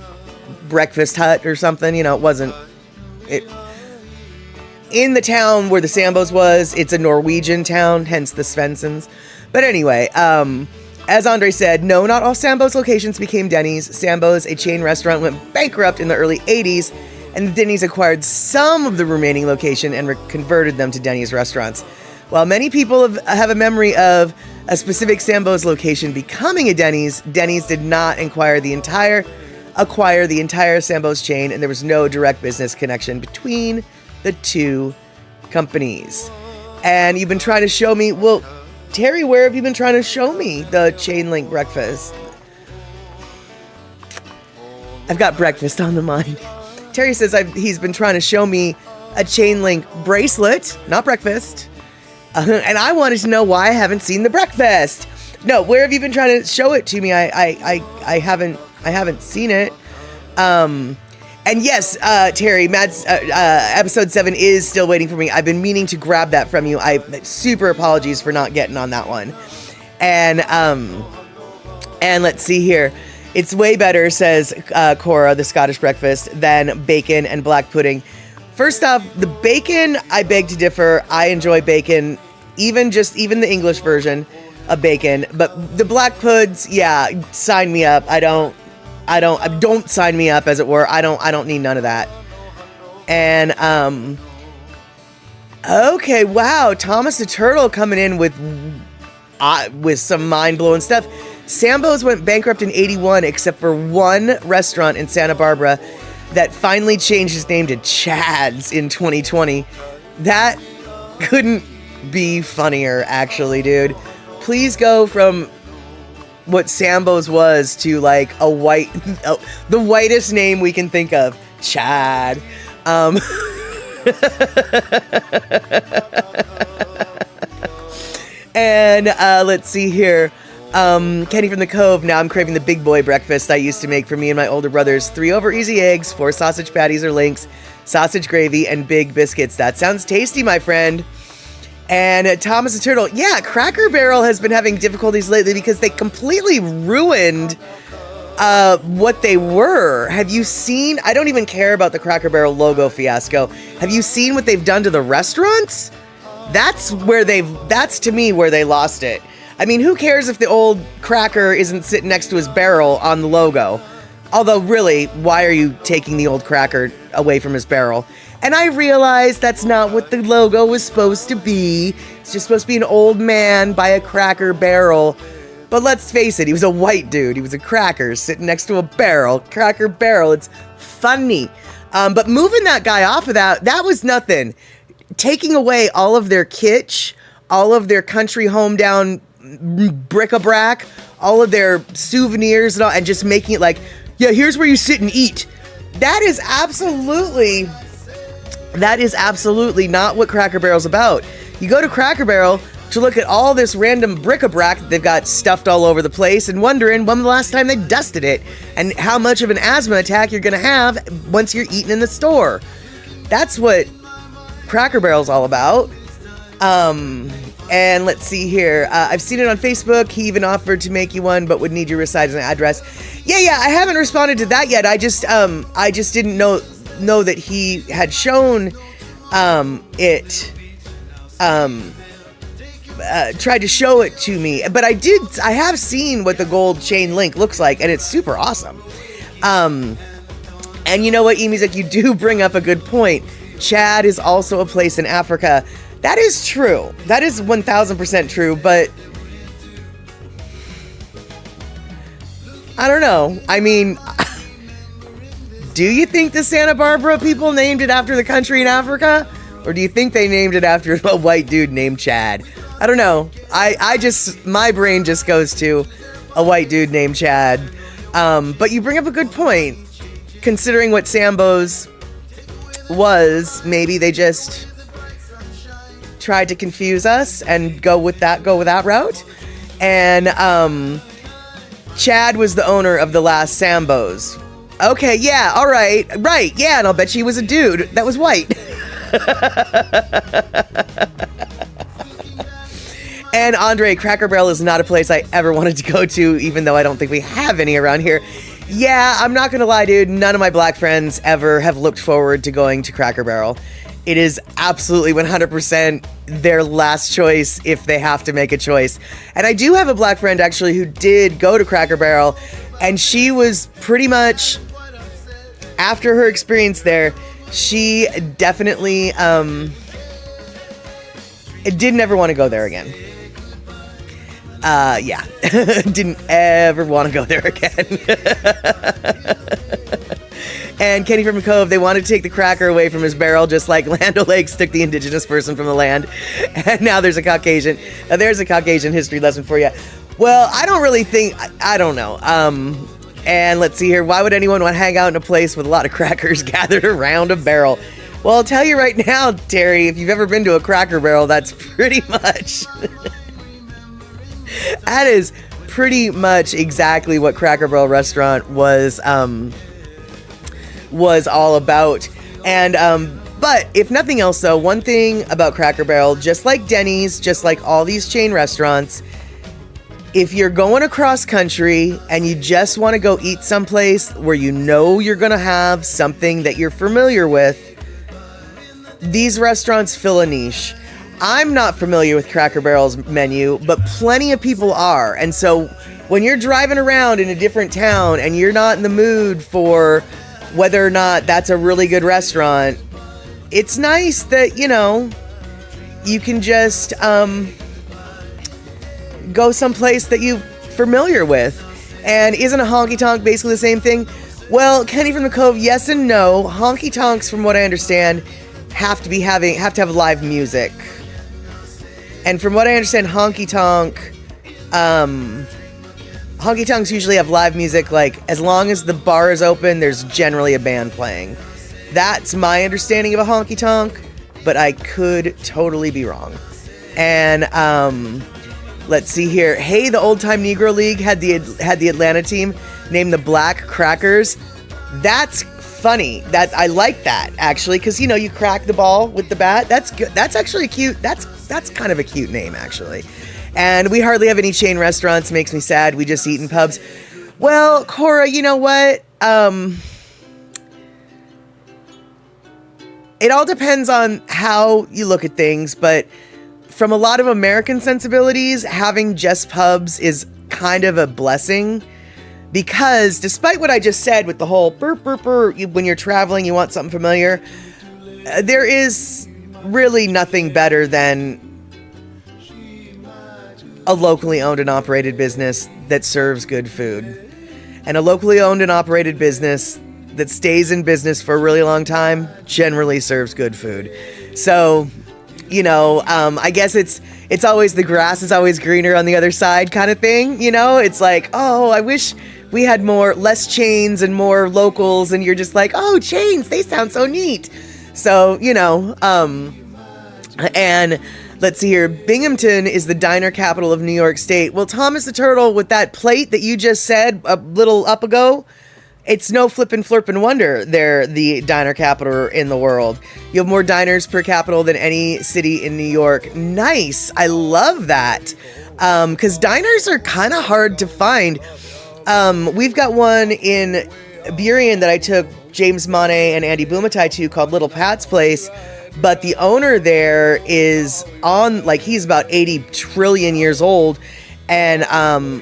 Breakfast Hut or something. It wasn't. In the town where the Sambo's was, it's a Norwegian town, hence the Svenssons. But anyway, as Andre said, no, not all Sambo's locations became Denny's. Sambo's, a chain restaurant, went bankrupt in the early 80s, and Denny's acquired some of the remaining location and converted them to Denny's restaurants. While many people have a memory of a specific Sambo's location becoming a Denny's, Denny's did not acquire the entire Sambo's chain, and there was no direct business connection between the two companies. And you've been trying to show me, well, Terry, where have you been trying to show me the chain link breakfast? I've got breakfast on the mind. Terry says he's been trying to show me a chain link bracelet, not breakfast. And I wanted to know why I haven't seen the breakfast. No, where have you been trying to show it to me? I haven't seen it. And yes, Terry, Matt's episode 7 is still waiting for me. I've been meaning to grab that from you. Super apologies for not getting on that one. And let's see here. It's way better, says Cora, the Scottish breakfast, than bacon and black pudding. First off, the bacon, I beg to differ. I enjoy bacon, even the English version of bacon. But the black puds, yeah, sign me up. Don't sign me up, as it were. I don't need none of that. And okay, wow, Thomas the Turtle coming in with some mind-blowing stuff. Sambo's went bankrupt in 81, except for one restaurant in Santa Barbara that finally changed its name to Chad's in 2020. That couldn't be funnier, actually, dude. Please go from what Sambo's was to like the whitest name we can think of, Chad. And let's see here. Kenny from the Cove. Now I'm craving the big boy breakfast I used to make for me and my older brothers. 3 over easy eggs, 4 sausage patties or links, sausage gravy, and big biscuits. That sounds tasty, my friend. And Thomas the Turtle. Yeah, Cracker Barrel has been having difficulties lately because they completely ruined what they were. Have you seen? I don't even care about the Cracker Barrel logo fiasco. Have you seen what they've done to the restaurants? That's to me where they lost it. I mean, who cares if the old cracker isn't sitting next to his barrel on the logo? Although, really, why are you taking the old cracker away from his barrel? And I realize that's not what the logo was supposed to be. It's just supposed to be an old man by a Cracker Barrel. But let's face it, he was a white dude. He was a cracker sitting next to a barrel. Cracker Barrel, it's funny. But moving that guy off of that was nothing. Taking away all of their kitsch, all of their country home down bric-a-brac, all of their souvenirs and just making it like, yeah, here's where you sit and eat. That is absolutely not what Cracker Barrel's about. You go to Cracker Barrel to look at all this random bric-a-brac that they've got stuffed all over the place and wondering when the last time they dusted it and how much of an asthma attack you're gonna have once you're eating in the store. That's what Cracker Barrel's all about. And let's see here. I've seen it on Facebook. He even offered to make you one, but would need your resides and address. Yeah. I haven't responded to that yet. I just didn't know that he had shown it. Tried to show it to me, but I have seen what the gold chain link looks like, and it's super awesome. And you know what, E-Music, you do bring up a good point. Chad is also a place in Africa. That is true. That is 1000% true, but I don't know. I mean, do you think the Santa Barbara people named it after the country in Africa? Or do you think they named it after a white dude named Chad? I don't know. My brain just goes to a white dude named Chad. But you bring up a good point. Considering what Sambo's was, maybe they just tried to confuse us and go with that route. And Chad was the owner of the last Sambo's. Okay, yeah, all right, yeah, and I'll bet you he was a dude that was white. And Andre, Cracker Barrel is not a place I ever wanted to go to, even though I don't think we have any around here. Yeah, I'm not gonna lie, dude, none of my black friends ever have looked forward to going to Cracker Barrel. It is absolutely 100% their last choice if they have to make a choice. And I do have a black friend actually who did go to Cracker Barrel, and she was pretty much, after her experience there, she definitely didn't ever want to go there again. Yeah, didn't ever want to go there again. And Kenny from the Cove, they wanted to take the cracker away from his barrel, just like Land O'Lakes took the indigenous person from the land. And now there's a Caucasian history lesson for you. Well, I don't really think, I don't know. And let's see here. Why would anyone want to hang out in a place with a lot of crackers gathered around a barrel? Well, I'll tell you right now, Terry, if you've ever been to a Cracker Barrel, that's pretty much... that is pretty much exactly what Cracker Barrel restaurant was all about. And but if nothing else, though, one thing about Cracker Barrel, just like Denny's, just like all these chain restaurants, if you're going across country and you just want to go eat someplace where you know you're going to have something that you're familiar with, these restaurants fill a niche. I'm not familiar with Cracker Barrel's menu, but plenty of people are. And so when you're driving around in a different town and you're not in the mood for whether or not that's a really good restaurant, it's nice that, you know, you can just go someplace that you're familiar with. And isn't a honky tonk basically the same thing? Well, Kenny from the Cove, yes and no. Honky tonks, from what I understand, have to have live music. And from what I understand, honky tonks usually have live music, like, as long as the bar is open, there's generally a band playing. That's my understanding of a honky tonk, but I could totally be wrong. And let's see here. Hey, the Old Time Negro League had the Atlanta team named the Black Crackers. That's funny. That I like that, actually, because, you know, you crack the ball with the bat. That's good. That's actually cute. That's kind of a cute name, actually. And we hardly have any chain restaurants. Makes me sad. We just eat in pubs. Well, Cora, you know what? It all depends on how you look at things, but from a lot of American sensibilities, having just pubs is kind of a blessing, because despite what I just said with the whole burp, burp, burp, when you're traveling, you want something familiar, there is really nothing better than a locally owned and operated business that serves good food. And a locally owned and operated business that stays in business for a really long time generally serves good food. So, you know, I guess it's always the grass is always greener on the other side kind of thing. You know, it's like, oh, I wish we had less chains and more locals. And you're just like, oh, chains, they sound so neat. So, you know, and let's see here. Binghamton is the diner capital of New York State. Well, Thomas the Turtle, with that plate that you just said a little up ago, it's no flippin' flirpin' wonder they're the diner capital in the world. You have more diners per capita than any city in New York. Nice. I love that. Because diners are kind of hard to find. We've got one in Burien that I took James Monet and Andy Bumatai to, called Little Pat's Place. But the owner there is he's about 80 trillion years old. And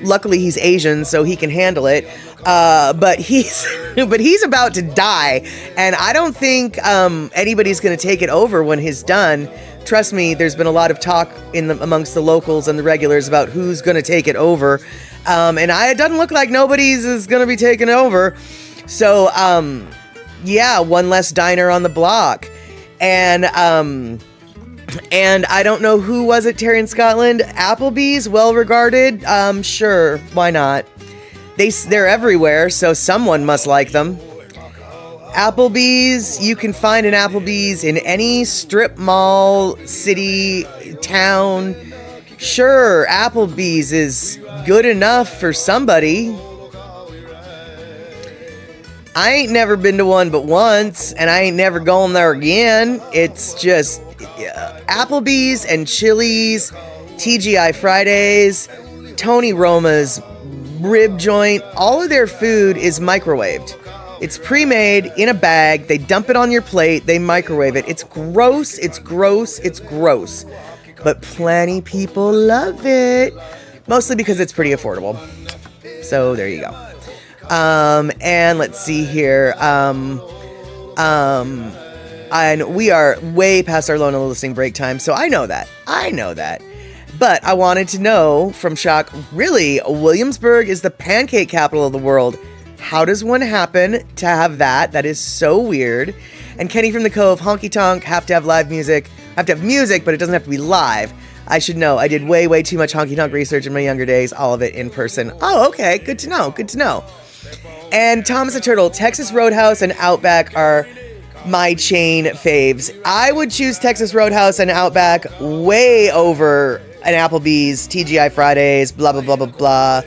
luckily he's Asian, so he can handle it. But he's about to die, and I don't think anybody's going to take it over when he's done. Trust me, there's been a lot of talk amongst the locals and the regulars about who's going to take it over, and it doesn't look like nobody's is going to be taken over. So, yeah, one less diner on the block, and I don't know who was it, Terry in Scotland. Applebee's, well regarded. Sure, why not? They're everywhere, so someone must like them. Applebee's, you can find an Applebee's in any strip mall, city, town. Sure, Applebee's is good enough for somebody. I ain't never been to one but once, and I ain't never going there again. It's just Applebee's and Chili's, TGI Fridays, Tony Roma's rib joint. All of their food is microwaved. It's pre-made in a bag. They dump it on your plate. They microwave it. It's gross. It's gross. It's gross. But plenty people love it. Mostly because it's pretty affordable. So there you go. And let's see here. And we are way past our Lona listening break time. So I know that. But I wanted to know from Shock, really, Williamsburg is the pancake capital of the world. How does one happen to have that? That is so weird. And Kenny from the Cove, honky tonk, have to have live music. Have to have music, but it doesn't have to be live. I should know. I did way, way too much honky tonk research in my younger days. All of it in person. Oh, okay. Good to know. Good to know. And Thomas the Turtle, Texas Roadhouse and Outback are my chain faves. I would choose Texas Roadhouse and Outback way over an Applebee's, TGI Fridays, blah, blah, blah, blah, blah.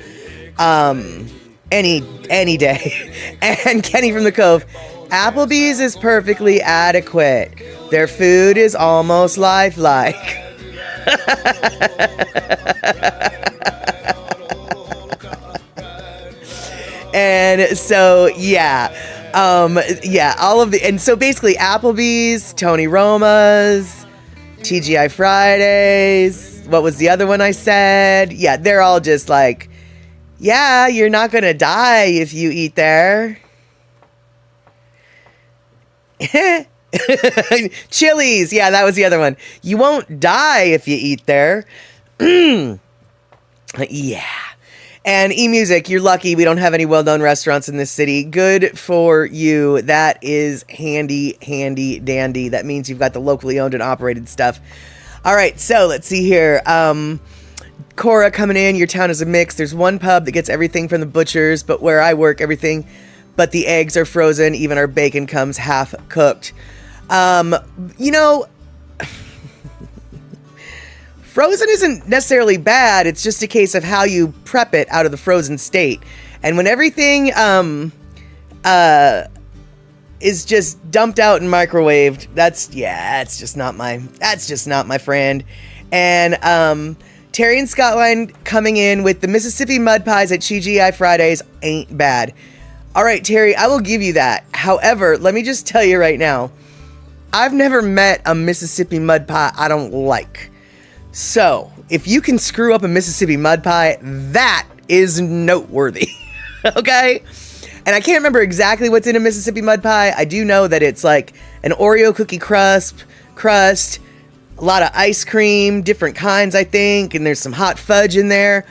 Any day. And Kenny from the Cove, Applebee's is perfectly adequate. Their food is almost lifelike. And so, all of the, and so basically Applebee's, Tony Roma's, TGI Fridays, what was the other one I said? Yeah, they're all just like, yeah, you're not gonna die if you eat there. Chili's, yeah, that was the other one. You won't die if you eat there. Yeah. And eMusic, you're lucky we don't have any well-known restaurants in this city. Good for you. That is handy, handy, dandy. That means you've got the locally owned and operated stuff. All right, so let's see here. Cora coming in, your town is a mix. There's one pub that gets everything from the butchers, but where I work, everything but the eggs are frozen. Even our bacon comes half cooked. Frozen isn't necessarily bad. It's just a case of how you prep it out of the frozen state. And when everything is just dumped out and microwaved, that's just not my friend. And Terry and Scotland coming in with the Mississippi mud pies at TGI Fridays ain't bad. All right, Terry, I will give you that. However, let me just tell you right now, I've never met a Mississippi mud pie I don't like. So, if you can screw up a Mississippi mud pie, that is noteworthy. Okay? And I can't remember exactly what's in a Mississippi mud pie. I do know that it's like an Oreo cookie crust, a lot of ice cream, different kinds, I think, and there's some hot fudge in there.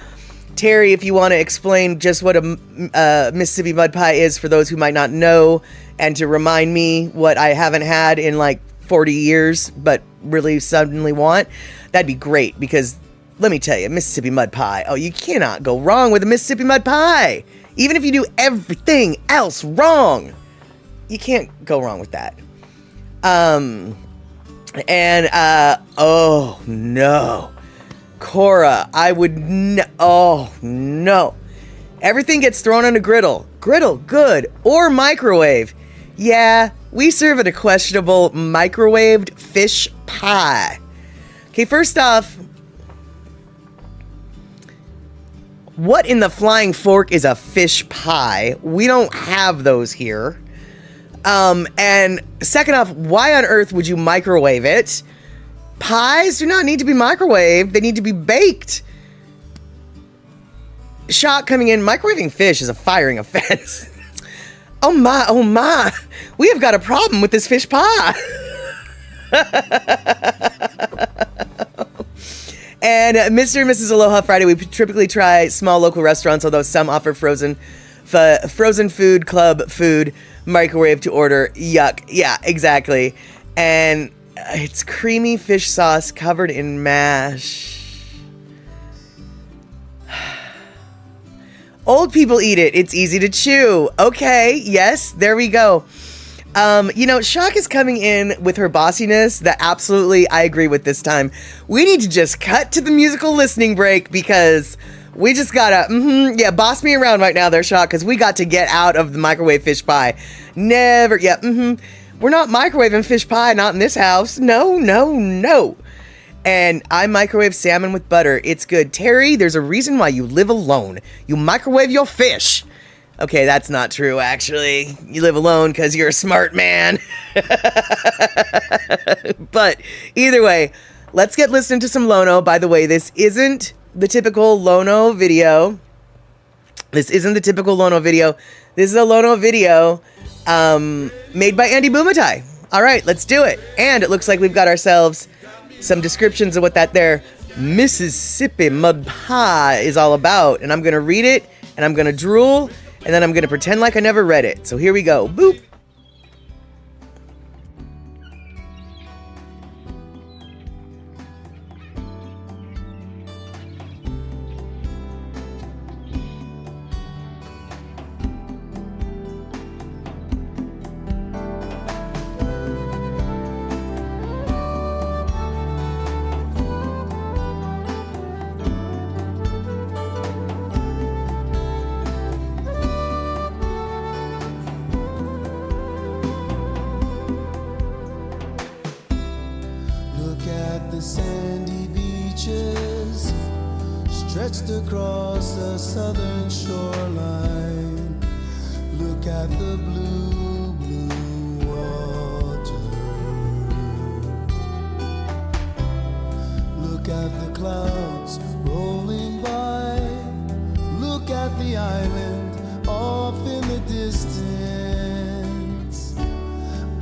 Terry, if you want to explain just what a Mississippi mud pie is for those who might not know, and to remind me what I haven't had in like 40 years, but really suddenly want, that'd be great, because let me tell you, Mississippi mud pie, you cannot go wrong with a Mississippi mud pie. Even if you do everything else wrong, you can't go wrong with that. Oh no. Cora, I would oh no. Everything gets thrown on a griddle. Griddle, good. Or microwave. Yeah, we serve at a questionable microwaved fish pie. Okay, first off, what in the flying fork is a fish pie? We don't have those here. And second off, why on earth would you microwave it? Pies do not need to be microwaved. They need to be baked. Shock coming in, microwaving fish is a firing offense. Oh my. We have got a problem with this fish pie. And Mr. and Mrs. Aloha Friday, we typically try small local restaurants, although some offer frozen food club food, microwave to order. Yuck. Yeah, exactly. And it's creamy fish sauce covered in mash. Old people eat it. It's easy to chew. Okay, yes, there we go. Shock is coming in with her bossiness that absolutely I agree with this time. We need to just cut to the musical listening break because we just gotta, boss me around right now there, Shock, because we got to get out of the microwave fish pie. Never, We're not microwaving fish pie, not in this house. No, no, no. And I microwave salmon with butter. It's good. Terry, there's a reason why you live alone. You microwave your fish. Okay, that's not true, actually. You live alone because you're a smart man. But either way, let's get listening to some Lono. By the way, this isn't the typical Lono video. This is a Lono video made by Andy Bumatai. All right, let's do it. And it looks like we've got ourselves some descriptions of what that there Mississippi mud pie is all about. And I'm going to read it, and I'm going to drool, and then I'm going to pretend like I never read it. So here we go. Boop. The sandy beaches stretched across the southern shoreline. Look at the blue, blue water. Look at the clouds rolling by. Look at the island off in the distance.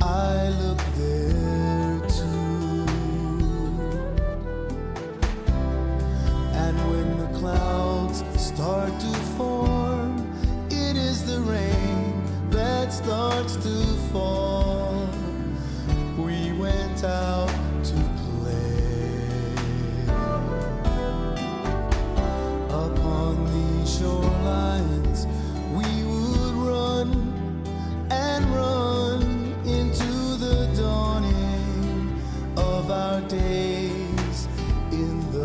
I look there too. Clouds start to form. It is the rain that starts to fall. We went out to play upon the shorelines. We would run and run into the dawning of our days in the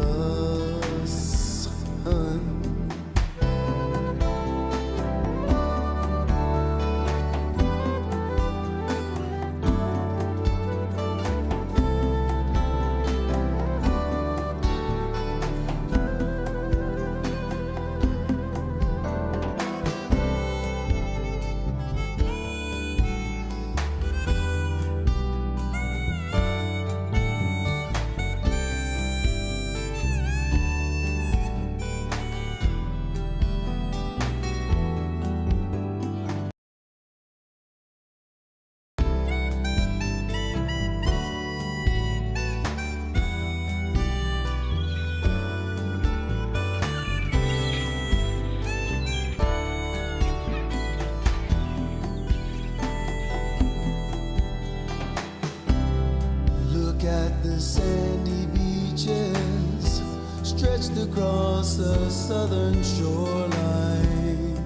the sandy beaches stretched across the southern shoreline.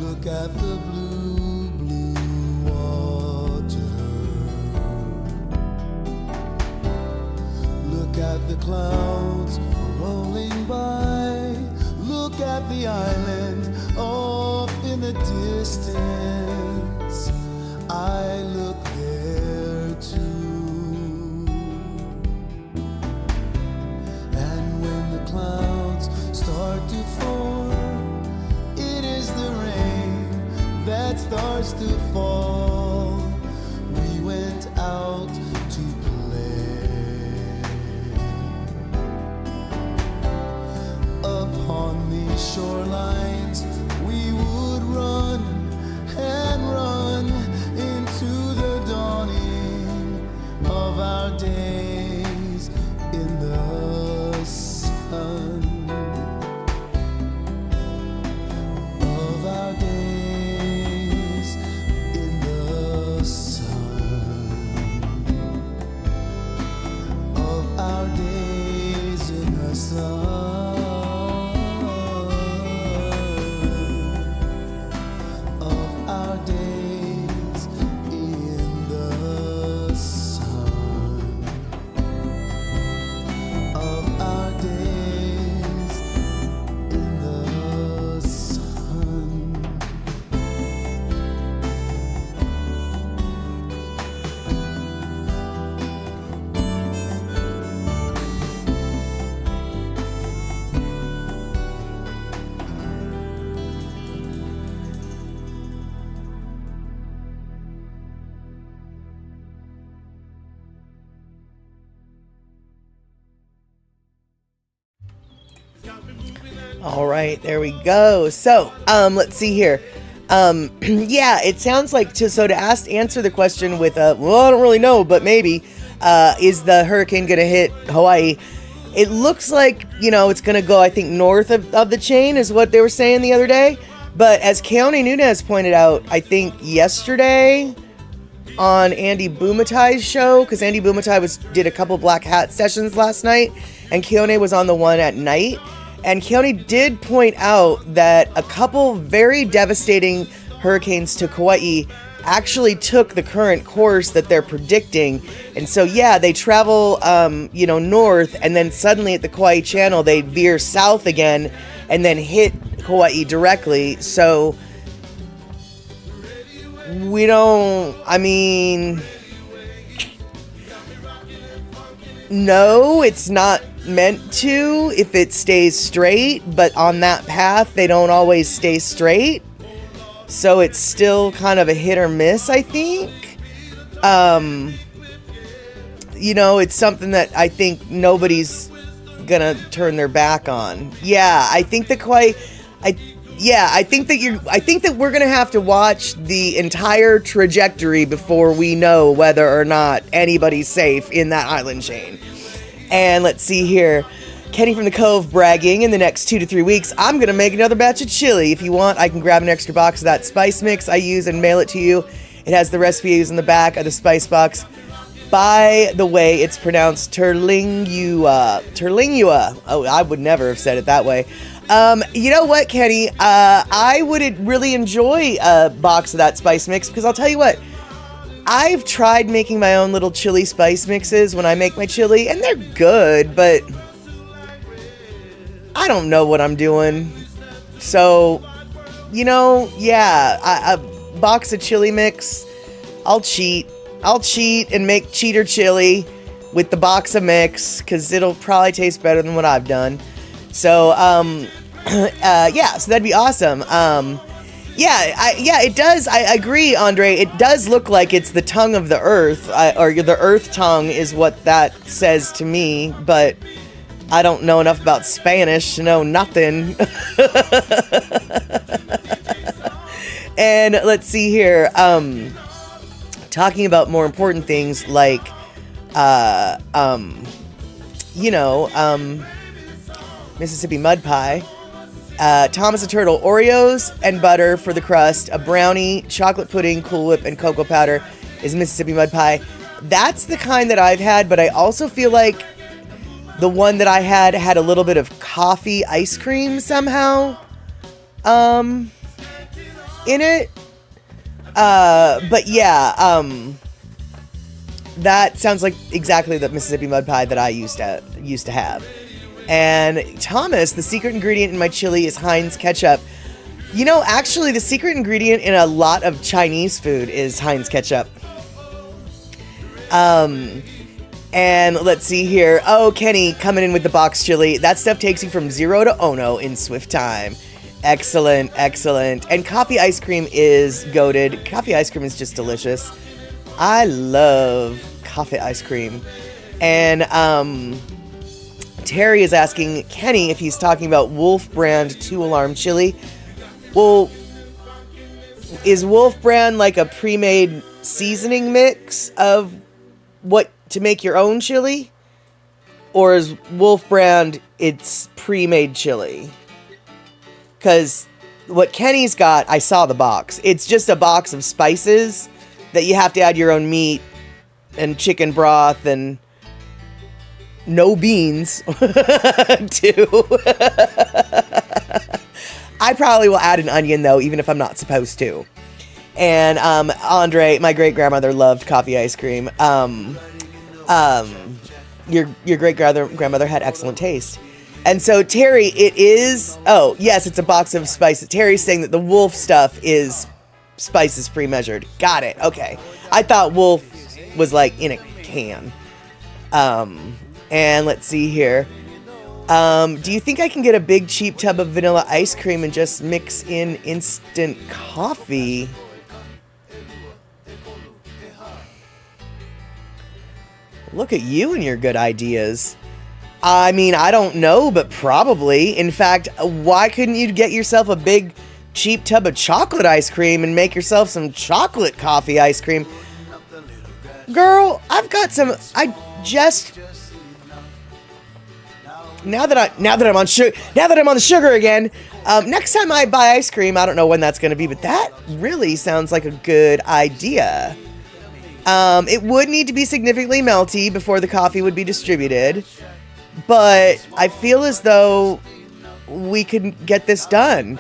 Look at the blue, blue water. Look at the clouds rolling by. Look at the island off in the distance. I look there too. Clouds start to form. It is the rain that starts to fall. We went out to play upon these shorelines. We would run and run into the dawning of our days in the of our days in the sun, of our days in the sun, of our days in All right, there we go. So, let's see here. Yeah, it sounds like answer the question with well, I don't really know, but maybe is the hurricane going to hit Hawaii? It looks like, it's going to go, I think, north of the chain is what they were saying the other day. But as Keone Nunez pointed out, I think yesterday on Andy Bumatai's show, because Andy Bumatai did a couple Black Hat sessions last night, and Keone was on the one at night. And Keone did point out that a couple very devastating hurricanes to Kauai actually took the current course that they're predicting. And so, yeah, they travel, north, and then suddenly at the Kauai Channel, they veer south again and then hit Kauai directly. So no, it's not meant to if it stays straight, but on that path, they don't always stay straight. So it's still kind of a hit or miss, I think. It's something that I think nobody's gonna turn their back on. Yeah, I think the Kauai, I think that we're gonna have to watch the entire trajectory before we know whether or not anybody's safe in that island chain. And let's see here. Kenny from the Cove bragging, in the next 2 to 3 weeks, I'm going to make another batch of chili. If you want, I can grab an extra box of that spice mix I use and mail it to you. It has the recipe I use in the back of the spice box. By the way, it's pronounced Terlingua. Terlingua. Oh, I would never have said it that way. You know what, Kenny? I would really enjoy a box of that spice mix, because I'll tell you what, I've tried making my own little chili spice mixes when I make my chili, and they're good, but I don't know what I'm doing. So, a box of chili mix, I'll cheat and make cheater chili with the box of mix, because it'll probably taste better than what I've done. So, so that'd be awesome. It does. I agree, Andre. It does look like it's the tongue of the earth, or the earth tongue is what that says to me, but I don't know enough about Spanish to know nothing. And let's see here. Talking about more important things like, Mississippi mud pie. Thomas the Turtle, Oreos and butter for the crust, a brownie, chocolate pudding, Cool Whip, and cocoa powder is Mississippi mud pie. That's the kind that I've had, but I also feel like the one that I had a little bit of coffee ice cream somehow in it. But yeah, that sounds like exactly the Mississippi mud pie that I used to have. And Thomas, the secret ingredient in my chili is Heinz ketchup. Actually, the secret ingredient in a lot of Chinese food is Heinz ketchup. And let's see here. Oh, Kenny coming in with the box chili. That stuff takes you from 0 to Ono in swift time. Excellent, excellent. And coffee ice cream is goated. Coffee ice cream is just delicious. I love coffee ice cream. And, Terry is asking Kenny if he's talking about Wolf Brand 2-alarm chili. Well, is Wolf Brand like a pre-made seasoning mix of what to make your own chili? Or is Wolf Brand its pre-made chili? Because what Kenny's got, I saw the box. It's just a box of spices that you have to add your own meat and chicken broth and no beans to. I probably will add an onion though, even if I'm not supposed to. And Andre, my great grandmother loved coffee ice cream. Your great grandmother had excellent taste. And so Terry, it is. Oh yes, it's a box of spices. Terry's saying that the Wolf stuff is spices pre-measured. Got it. Okay, I thought Wolf was like in a can. And let's see here. Do you think I can get a big cheap tub of vanilla ice cream and just mix in instant coffee? Look at you and your good ideas. I mean, I don't know, but probably. In fact, why couldn't you get yourself a big, cheap tub of chocolate ice cream and make yourself some chocolate coffee ice cream? Girl, I've got some. Now that I'm on the sugar again. Next time I buy ice cream, I don't know when that's going to be, but that really sounds like a good idea. It would need to be significantly melty before the coffee would be distributed, but I feel as though we could get this done.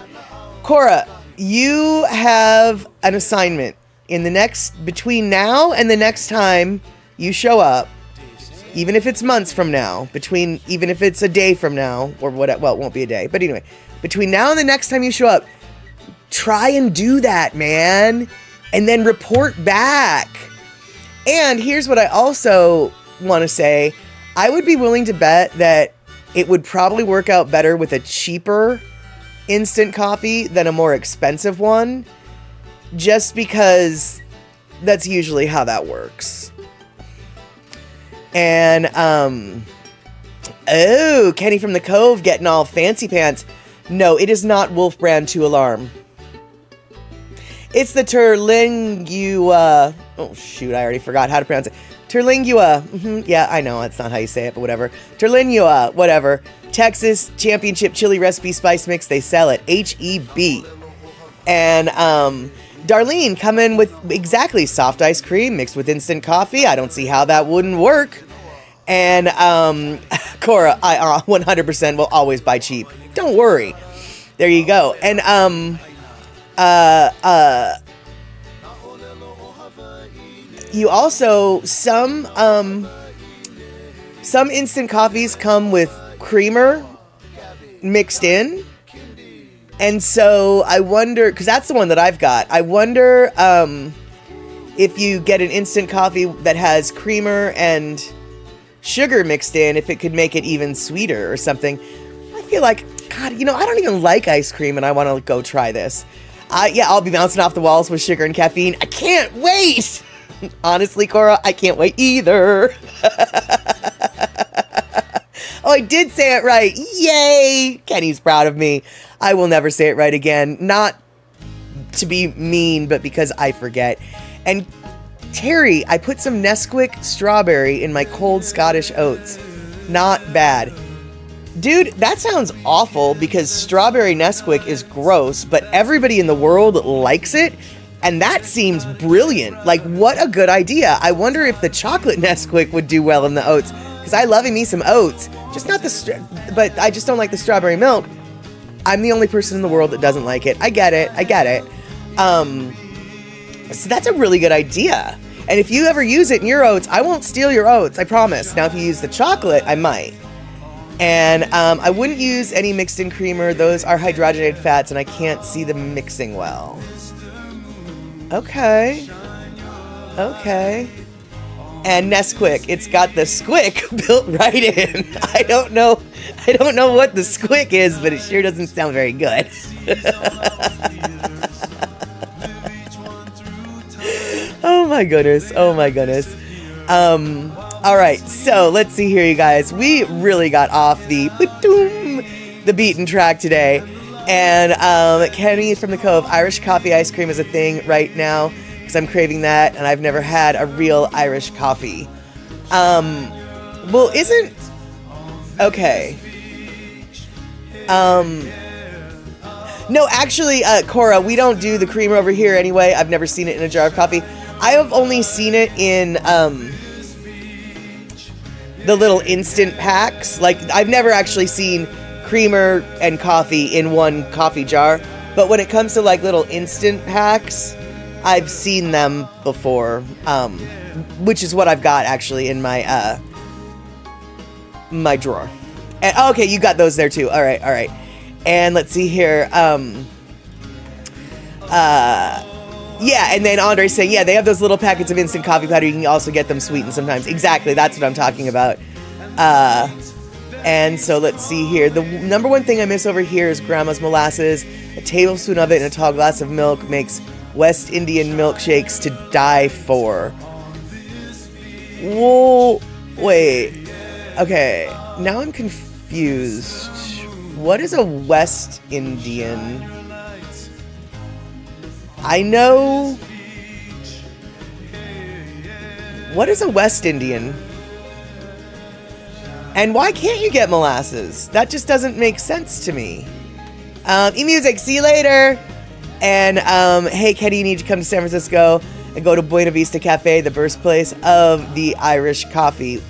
Cora, you have an assignment between now and the next time you show up, even if it's months from now, even if it's a day from now, or what, well, it won't be a day, but anyway, between now and the next time you show up, try and do that, man, and then report back. And here's what I also want to say. I would be willing to bet that it would probably work out better with a cheaper instant coffee than a more expensive one, just because that's usually how that works. And, oh, Kenny from the Cove getting all fancy pants. No, it is not Wolf Brand 2 Alarm. It's the Terlingua. Oh, shoot, I already forgot how to pronounce it. Terlingua. Yeah, I know, that's not how you say it, but whatever. Terlingua, whatever. Texas Championship Chili Recipe Spice Mix. They sell it. HEB. And, Darlene coming with exactly soft ice cream mixed with instant coffee. I don't see how that wouldn't work. And Cora, I 100% will always buy cheap. Don't worry. There you go. And you also some instant coffees come with creamer mixed in. And so I wonder, because that's the one that I've got. I wonder if you get an instant coffee that has creamer and sugar mixed in, if it could make it even sweeter or something. I feel like, God, I don't even like ice cream, and I want to go try this. I'll be bouncing off the walls with sugar and caffeine. I can't wait. Honestly, Cora, I can't wait either. Oh, I did say it right. Yay! Kenny's proud of me. I will never say it right again. Not to be mean, but because I forget. And Terry, I put some Nesquik strawberry in my cold Scottish oats. Not bad. Dude, that sounds awful because strawberry Nesquik is gross, but everybody in the world likes it. And that seems brilliant. Like, what a good idea. I wonder if the chocolate Nesquik would do well in the oats. Because I love me some oats. Just not but I just don't like the strawberry milk. I'm the only person in the world that doesn't like it. I get it. So that's a really good idea. And if you ever use it in your oats, I won't steal your oats, I promise. Now, if you use the chocolate, I might. And I wouldn't use any mixed in creamer. Those are hydrogenated fats, and I can't see them mixing well. Okay. And Nesquik, it's got the squick built right in. I don't know what the squick is, but it sure doesn't sound very good. Oh my goodness. All right, so let's see here, you guys. We really got off the beaten track today. And Kenny from the Cove, Irish coffee ice cream is a thing right now because I'm craving that, and I've never had a real Irish coffee. Okay. No, actually, Cora, we don't do the creamer over here anyway. I've never seen it in a jar of coffee. I have only seen it in the little instant packs. Like, I've never actually seen creamer and coffee in one coffee jar. But when it comes to, like, little instant packs, I've seen them before. Which is what I've got, actually, in my, my drawer. And, okay, you got those there, too. All right. And let's see here. Yeah, and then Andre's saying, yeah, they have those little packets of instant coffee powder. You can also get them sweetened sometimes. Exactly, that's what I'm talking about. And so let's see here. The number one thing I miss over here is Grandma's molasses. A tablespoon of it in a tall glass of milk makes West Indian milkshakes to die for. Whoa, wait. Okay, now I'm confused. What is a West Indian? I know. What is a West Indian? And why can't you get molasses? That just doesn't make sense to me. eMusic, see you later. And hey, Kenny, you need to come to San Francisco and go to Buena Vista Cafe, the birthplace of the Irish coffee.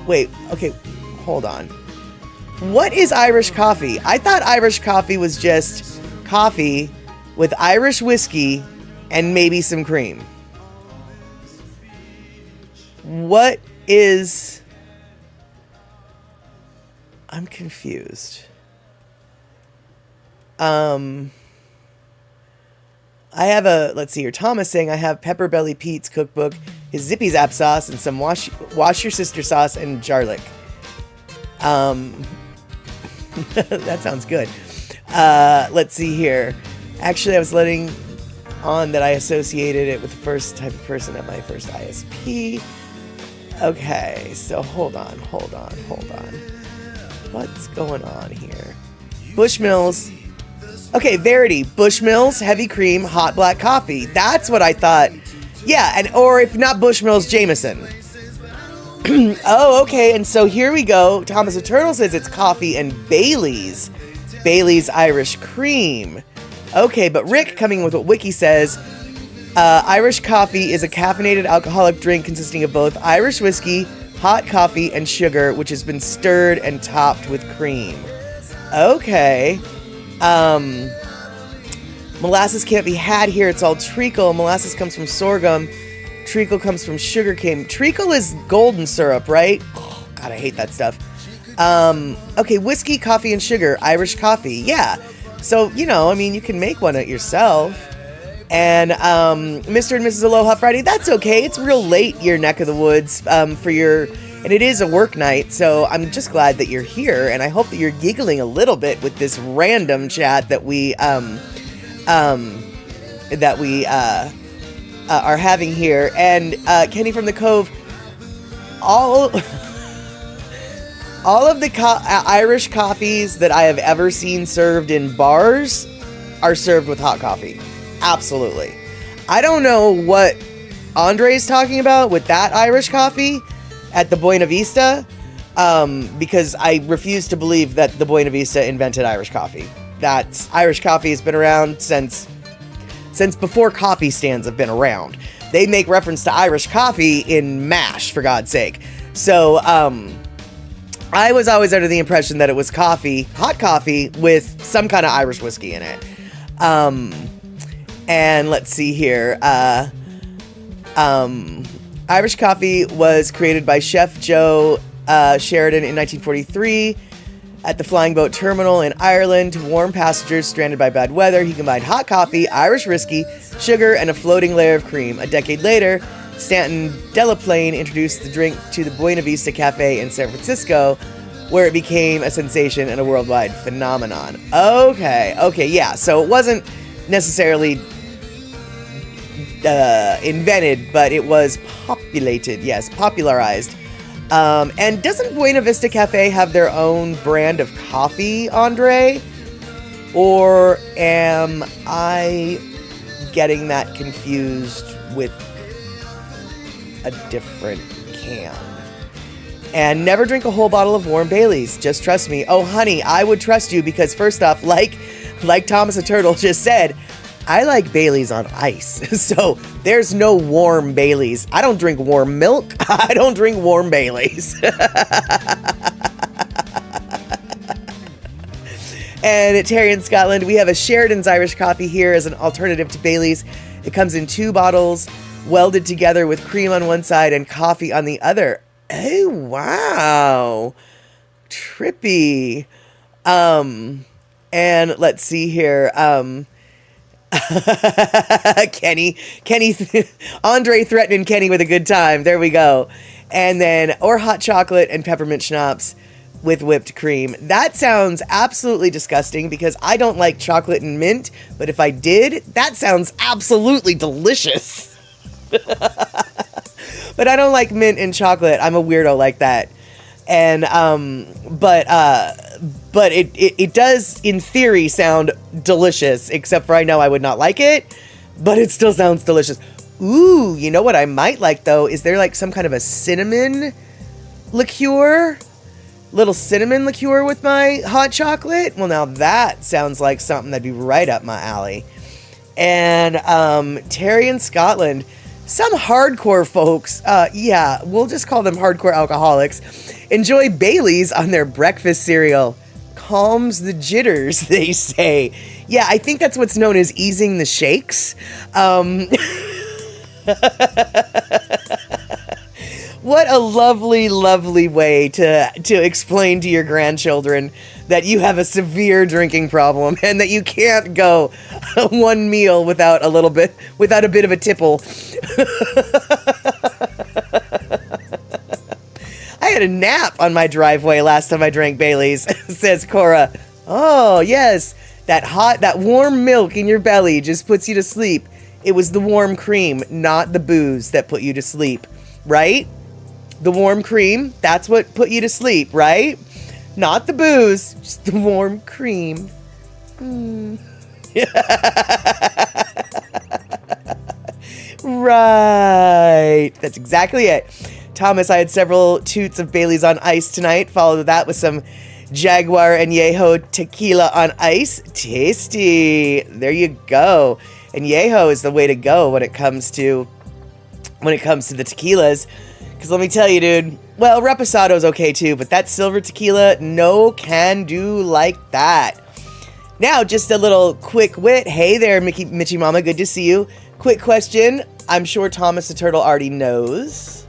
Wait, okay, hold on. What is Irish coffee? I thought Irish coffee was just coffee with Irish whiskey and maybe some cream. What is... I'm confused. I have a, let's see here, Thomas saying I have Pepper Belly Pete's cookbook, his Zippy Zap sauce, and some wash your sister sauce and garlic. That sounds good. Let's see here. Actually, I was letting on that I associated it with the first type of person at my first ISP. Okay, so hold on. What's going on here? Bushmills. Okay, Verity. Bushmills, heavy cream, hot black coffee. That's what I thought. Yeah, and or if not Bushmills, Jameson. Oh, okay, and so here we go. Thomas the Turtle says it's coffee and Bailey's. Bailey's Irish cream. Okay, but Rick coming with what Wiki says, Irish coffee is a caffeinated alcoholic drink consisting of both Irish whiskey, hot coffee, and sugar, which has been stirred and topped with cream. Okay. Molasses can't be had here. It's all treacle. Molasses comes from sorghum. Treacle comes from sugarcane. Treacle is golden syrup, right? Oh, God, I hate that stuff. Okay, whiskey, coffee, and sugar. Irish coffee. Yeah. So, you know, I mean, you can make one yourself. And Mr. and Mrs. Aloha Friday, that's okay. It's real late, your neck of the woods, for your... And it is a work night, so I'm just glad that you're here, and I hope that you're giggling a little bit with this random chat that we are having here. And Kenny from the Cove, all of the Irish coffees that I have ever seen served in bars are served with hot coffee. Absolutely. I don't know what Andre's talking about with that Irish coffee at the Buena Vista, because I refuse to believe that the Buena Vista invented Irish coffee. Irish coffee has been around since before coffee stands have been around. They make reference to Irish coffee in MASH, for God's sake. So, I was always under the impression that it was coffee, hot coffee, with some kind of Irish whiskey in it. And let's see here. Irish coffee was created by Chef Joe Sheridan in 1943 at the Flying Boat Terminal in Ireland to warm passengers stranded by bad weather. He combined hot coffee, Irish whiskey, sugar, and a floating layer of cream. A decade later, Stanton Delaplane introduced the drink to the Buena Vista Cafe in San Francisco, where it became a sensation and a worldwide phenomenon. Okay, yeah. So it wasn't necessarily invented, but it was popularized. And doesn't Buena Vista Cafe have their own brand of coffee, Andre? Or am I getting that confused with a different can? And never drink a whole bottle of warm Baileys. Just trust me. Oh, honey, I would trust you because first off, like Thomas the Turtle just said, I like Baileys on ice. So there's no warm Baileys. I don't drink warm milk. I don't drink warm Baileys. And at Terry in Scotland, we have a Sheridan's Irish coffee here as an alternative to Baileys. It comes in 2 bottles, welded together with cream on one side and coffee on the other. Oh, wow. Trippy. And let's see here. Kenny, Andre threatening Kenny with a good time. There we go. And then, or hot chocolate and peppermint schnapps with whipped cream. That sounds absolutely disgusting because I don't like chocolate and mint, but if I did, that sounds absolutely delicious. But I don't like mint and chocolate. I'm a weirdo like that. And but it does in theory sound delicious, except for I know I would not like it, but it still sounds delicious. Ooh, you know what I might like though? Is there like some kind of a cinnamon liqueur? Little cinnamon liqueur with my hot chocolate? Well, now that sounds like something that'd be right up my alley. And Terry in Scotland, some hardcore folks, yeah, we'll just call them hardcore alcoholics, enjoy Baileys on their breakfast cereal. Calms the jitters, they say. Yeah, I think that's what's known as easing the shakes. What a lovely, lovely way to explain to your grandchildren that you have a severe drinking problem and that you can't go one meal without a bit of a tipple. I had a nap on my driveway last time I drank Bailey's, says Cora. Oh, yes, that warm milk in your belly just puts you to sleep. It was the warm cream, not the booze, that put you to sleep, right? The warm cream, that's what put you to sleep, right? Not the booze, just the warm cream. Right. That's exactly it. Thomas, I had several toots of Bailey's on ice tonight. Followed that with some Jaguar Añejo tequila on ice. Tasty. There you go. Añejo is the way to go when it comes to the tequilas. Because let me tell you, dude, well, Reposado's okay too, but that silver tequila, no can do like that. Now, just a little quick wit. Hey there, Mitchy Mama, good to see you. Quick question. I'm sure Thomas the Turtle already knows,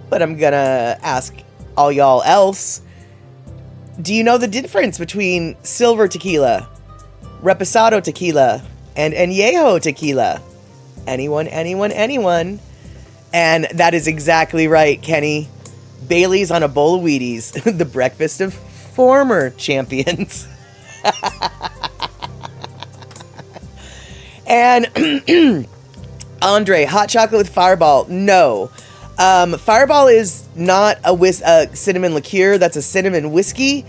but I'm gonna ask all y'all else. Do you know the difference between silver tequila, Reposado tequila, and Añejo tequila? Anyone? And that is exactly right, Kenny. Bailey's on a bowl of Wheaties, the breakfast of former champions. And Andre, hot chocolate with Fireball. No. Fireball is not a cinnamon liqueur. That's a cinnamon whiskey.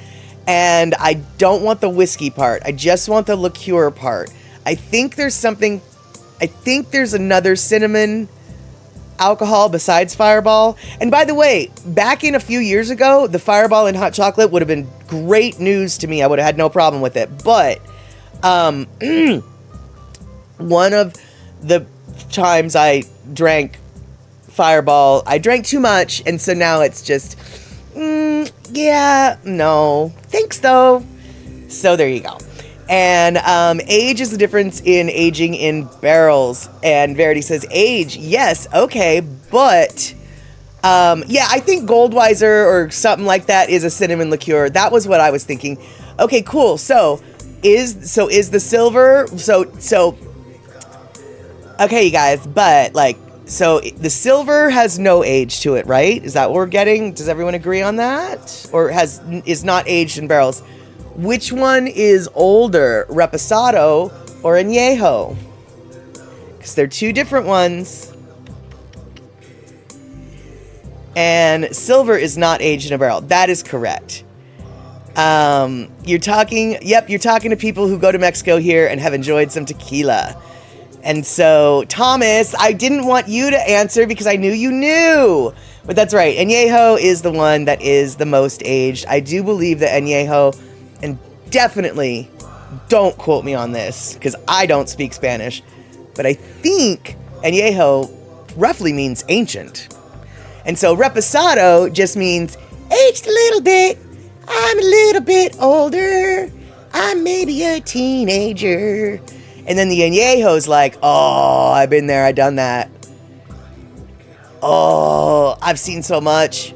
And I don't want the whiskey part. I just want the liqueur part. I think there's another cinnamon alcohol besides Fireball. And by the way, back in a few years ago, the Fireball and hot chocolate would have been great news to me. I would have had no problem with it. But one of the times I drank Fireball, I drank too much, and so now it's just, yeah, no, thanks though. So there you go. And age is the difference in aging in barrels. And Verity says, age, yes, okay, but yeah, I think Goldweiser or something like that is a cinnamon liqueur. That was what I was thinking. Okay, cool. So is the silver, so okay, you guys, but like, so the silver has no age to it, right? Is that what we're getting? Does everyone agree on that? Or is not aged in barrels? Which one is older, Reposado or Añejo? Because they're two different ones. And silver is not aged in a barrel. That is correct. You're talking to people who go to Mexico here and have enjoyed some tequila. And so, Thomas, I didn't want you to answer because I knew you knew. But that's right. Añejo is the one that is the most aged. I do believe that Añejo, and definitely don't quote me on this because I don't speak Spanish, but I think Añejo roughly means ancient. And so Reposado just means aged a little bit. I'm a little bit older. I'm maybe a teenager. And then the Añejo's like, oh, I've been there, I've done that. Oh, I've seen so much.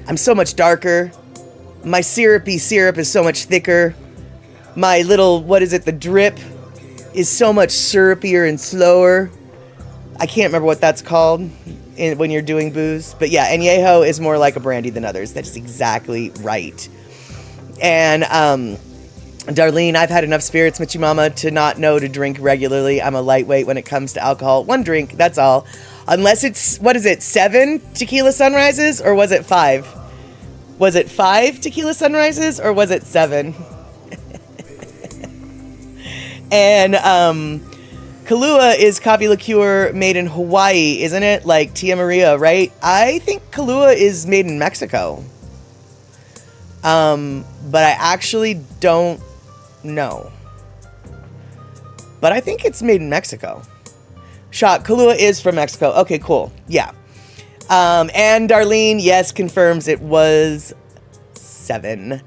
I'm so much darker. My syrupy syrup is so much thicker. My little, the drip is so much syrupier and slower. I can't remember what that's called when you're doing booze. But yeah, Añejo is more like a brandy than others. That is exactly right. And, Darlene, I've had enough spirits, Mitchy Mama, to not know to drink regularly. I'm a lightweight when it comes to alcohol. One drink, that's all. Unless it's, 7 tequila sunrises? Or was it 5? Was it 5 tequila sunrises or was it 7? And Kahlua is coffee liqueur made in Hawaii, isn't it? Like Tia Maria, right? I think Kahlua is made in Mexico. But I actually don't know. But I think it's made in Mexico. Shot, Kahlua is from Mexico. Okay, cool. Yeah. And Darlene, yes, confirms it was 7.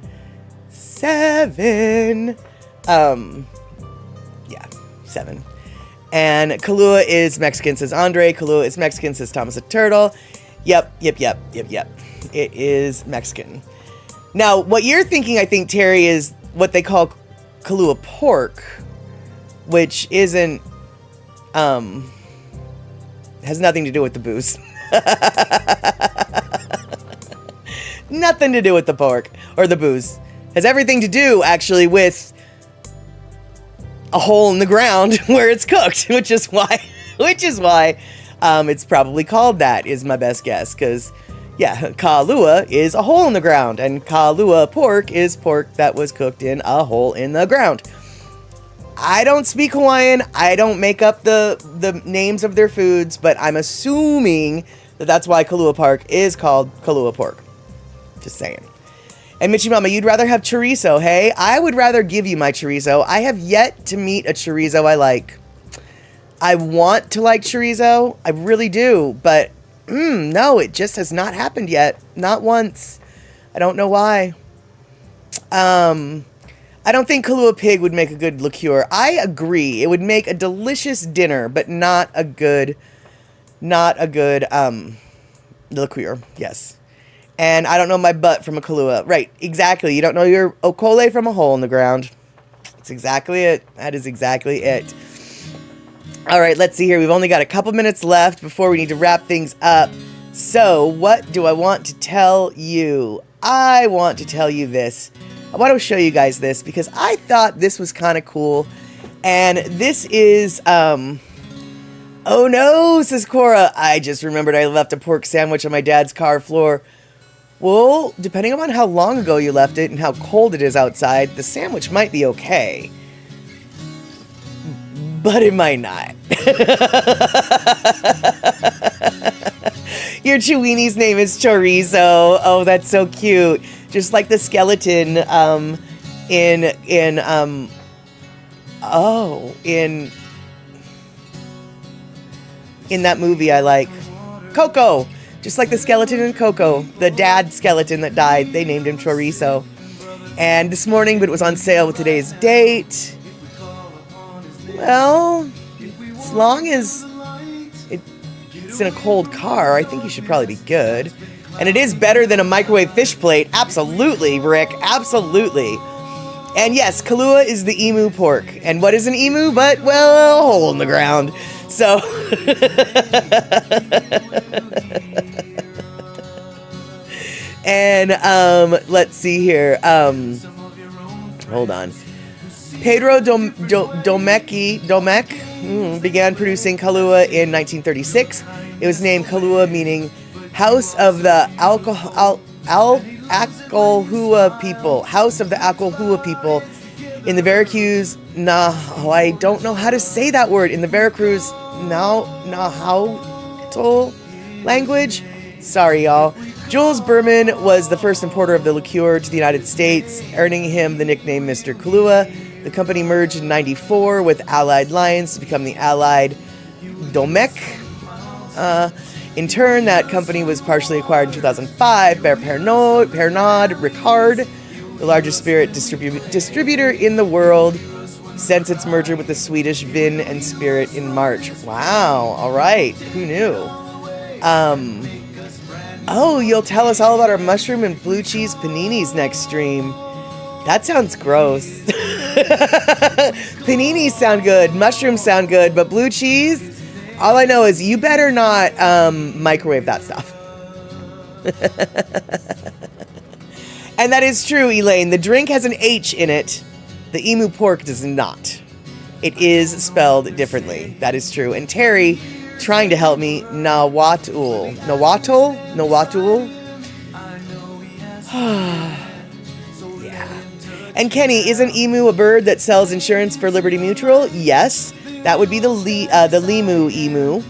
7. Yeah, 7. And Kahlua is Mexican, says Andre. Kahlua is Mexican, says Thomas the Turtle. Yep. It is Mexican. Now, what you're thinking, I think, Terry, is what they call Kahlua pork, which isn't, has nothing to do with the booze. Nothing to do with the pork or the booze. Has everything to do, actually, with a hole in the ground where it's cooked, which is why it's probably called that, is my best guess. Because, yeah, Kahlua is a hole in the ground, and Kahlua pork is pork that was cooked in a hole in the ground. I don't speak Hawaiian. I don't make up the names of their foods, but I'm assuming that that's why Kahlua pork is called Kahlua pork. Just saying. And Mitchie Mama, you'd rather have chorizo, hey? I would rather give you my chorizo. I have yet to meet a chorizo I like. I want to like chorizo. I really do. But, no, it just has not happened yet. Not once. I don't know why. I don't think Kahlua pig would make a good liqueur. I agree. It would make a delicious dinner, but not a good liqueur. Yes. And I don't know my butt from a Kahlua. Right, exactly. You don't know your okole from a hole in the ground. That's exactly it. That is exactly it. All right, let's see here. We've only got a couple minutes left before we need to wrap things up. So, what do I want to tell you? I want to tell you this. I want to show you guys this because I thought this was kind of cool. And this is, oh no, says Cora. I just remembered I left a pork sandwich on my dad's car floor. Well, depending on how long ago you left it and how cold it is outside, the sandwich might be okay. But it might not. Your Chiweeni's name is Chorizo. Oh, that's so cute. Just like the skeleton in that movie I like. Coco. Just like the skeleton in Coco, the dad skeleton that died, they named him Chorizo. And this morning, but it was on sale with today's date. Well, as long as it's in a cold car, I think you should probably be good. And it is better than a microwave fish plate. Absolutely, Rick. Absolutely. And yes, Kahlua is the emu pork. And what is an emu but, well, a hole in the ground. So, and let's see here. Hold on. Pedro Domecq began producing Kahlua in 1936. It was named Kahlua, meaning House of the Acolhua people. House of the Acolhua people in the Veracruz. I don't know how to say that word. In the Veracruz Nahuatl language. Sorry, y'all. Jules Berman was the first importer of the liqueur to the United States, earning him the nickname Mr. Kahlua. The company merged in 1994 with Allied Lions to become the Allied Domecq. In turn, that company was partially acquired in 2005 by Pernod Ricard, the largest spirit distributor in the world since its merger with the Swedish Vin and Spirit in March. Wow, all right. Who knew? Oh, you'll tell us all about our mushroom and blue cheese paninis next stream. That sounds gross. Paninis sound good, mushrooms sound good, but blue cheese? All I know is you better not microwave that stuff. And that is true, Elaine. The drink has an H in it. The emu pork does not. It is spelled differently. That is true. And Terry, trying to help me, Nahuatl. Yeah. And Kenny, isn't emu a bird that sells insurance for Liberty Mutual? Yes. That would be the lemur emu.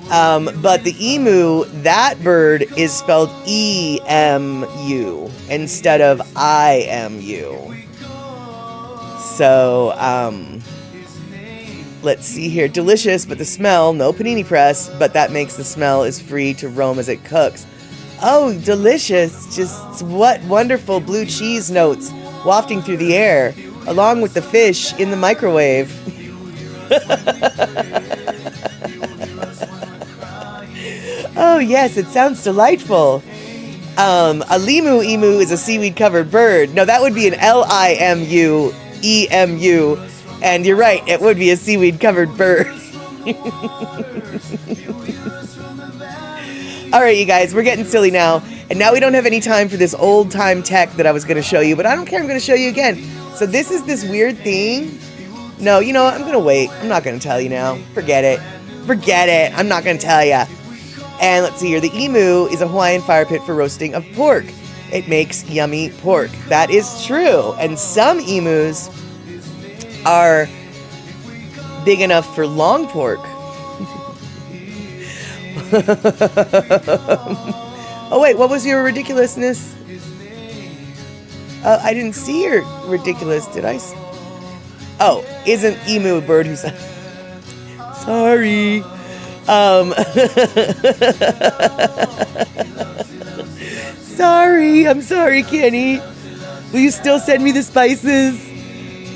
But the emu, that bird is spelled E-M-U instead of I-M-U. So, let's see here. Delicious, but the smell, no panini press, but that makes the smell is free to roam as it cooks. Oh, delicious. Just what wonderful blue cheese notes wafting through the air, along with the fish in the microwave. Oh, yes, it sounds delightful. A lemur emu is a seaweed-covered bird. No, that would be an L-I-M-U-E-M-U. And you're right, it would be a seaweed-covered bird. All right, you guys, we're getting silly now. And now we don't have any time for this old-time tech that I was going to show you. But I don't care, I'm going to show you again. So this is this weird thing. No, you know what? I'm going to wait. I'm not going to tell you now. Forget it. Forget it. I'm not going to tell you. And let's see here. The emu is a Hawaiian fire pit for roasting of pork. It makes yummy pork. That is true. And some emus are big enough for long pork. Oh, wait. What was your ridiculousness? I didn't see your ridiculous. Did I? Oh, isn't emu a bird who said... Sorry. Sorry. I'm sorry, Kenny. Will you still send me the spices?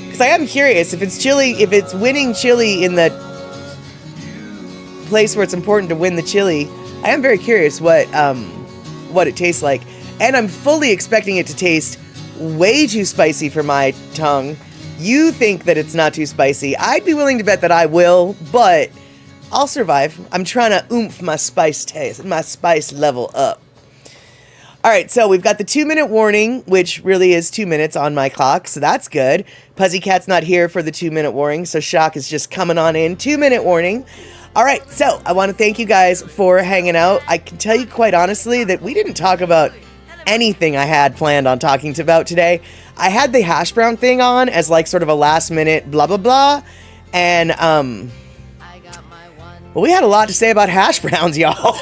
Because I am curious if it's chili, if it's winning chili in the place where it's important to win the chili. I am very curious what it tastes like. And I'm fully expecting it to taste way too spicy for my tongue. You think that it's not too spicy. I'd be willing to bet that I will, but I'll survive. I'm trying to oomph my spice taste, my spice level up. All right, so we've got the 2-minute warning, which really is 2 minutes on my clock, so that's good. Pussycat's not here for the 2-minute warning, so Shock is just coming on in. 2-minute warning. All right, so I want to thank you guys for hanging out. I can tell you quite honestly that we didn't talk about anything I had planned on talking about today. I had the hash brown thing on as like sort of a last minute blah, blah, blah. And, well, we had a lot to say about hash browns, y'all.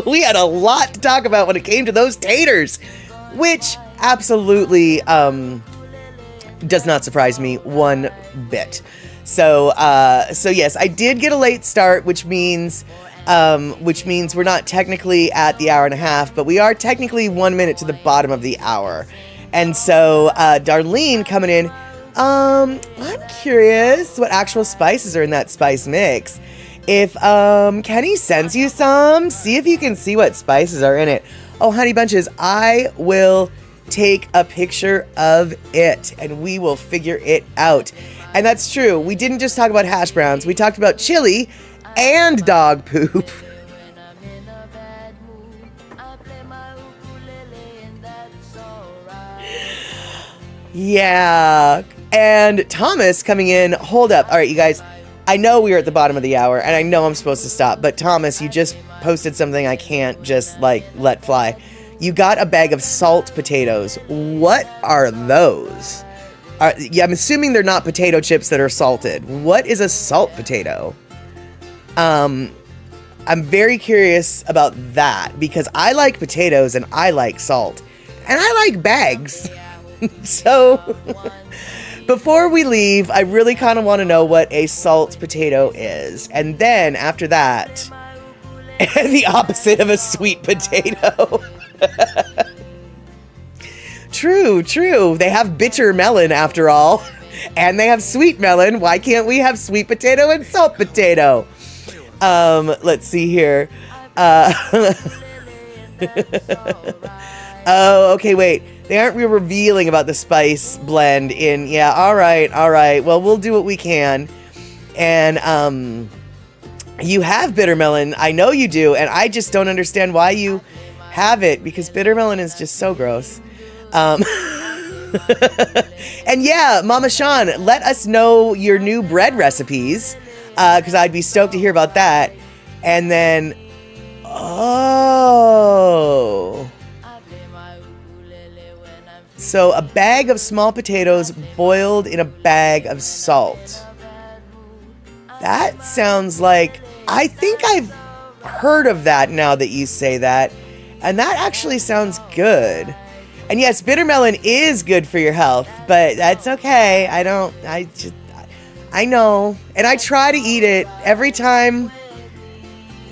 We had a lot to talk about when it came to those taters, which absolutely does not surprise me one bit. So yes, I did get a late start, which means we're not technically at the hour and a half, but we are technically 1 minute to the bottom of the hour. And so, Darlene coming in, I'm curious what actual spices are in that spice mix. If, Kenny sends you some, see if you can see what spices are in it. Oh, honey bunches, I will take a picture of it and we will figure it out. And that's true. We didn't just talk about hash browns. We talked about chili and dog poop. Yeah. And Thomas coming in. Hold up. All right, you guys. I know we are at the bottom of the hour, and I know I'm supposed to stop. But Thomas, you just posted something I can't just, let fly. You got a bag of salt potatoes. What are those? I'm assuming they're not potato chips that are salted. What is a salt potato? I'm very curious about that because I like potatoes and I like salt and I like bags. So before we leave, I really kind of want to know what a salt potato is. And then after that, the opposite of a sweet potato. True. They have bitter melon after all. And they have sweet melon. Why can't we have sweet potato and salt potato? Let's see here. Oh, okay, wait. They aren't revealing about the spice blend in. Yeah, all right. Well, we'll do what we can. And you have bitter melon. I know you do. And I just don't understand why you have it because bitter melon is just so gross. And yeah, Mama Sean, let us know your new bread recipes, because I'd be stoked to hear about that. And then, So a bag of small potatoes boiled in a bag of salt. That sounds like, I think I've heard of that now that you say that. And that actually sounds good. And yes, bitter melon is good for your health, but that's okay. I know. And I try to eat it every time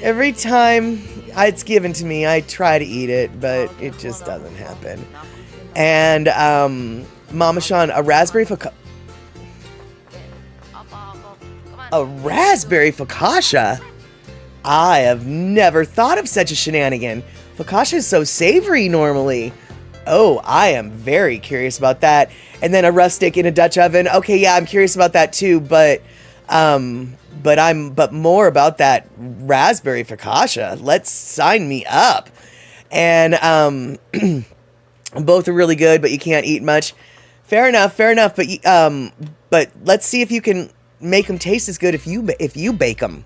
it's given to me. I try to eat it, but it just doesn't happen. And Mama Sean, a raspberry focaccia? I have never thought of such a shenanigan. Focaccia is so savory normally. Oh, I am very curious about that. And then a rustic in a Dutch oven. Okay, yeah, I'm curious about that too, but more about that raspberry focaccia. Let's sign me up. And both are really good, but you can't eat much. Fair enough. But let's see if you can make them taste as good if you bake them,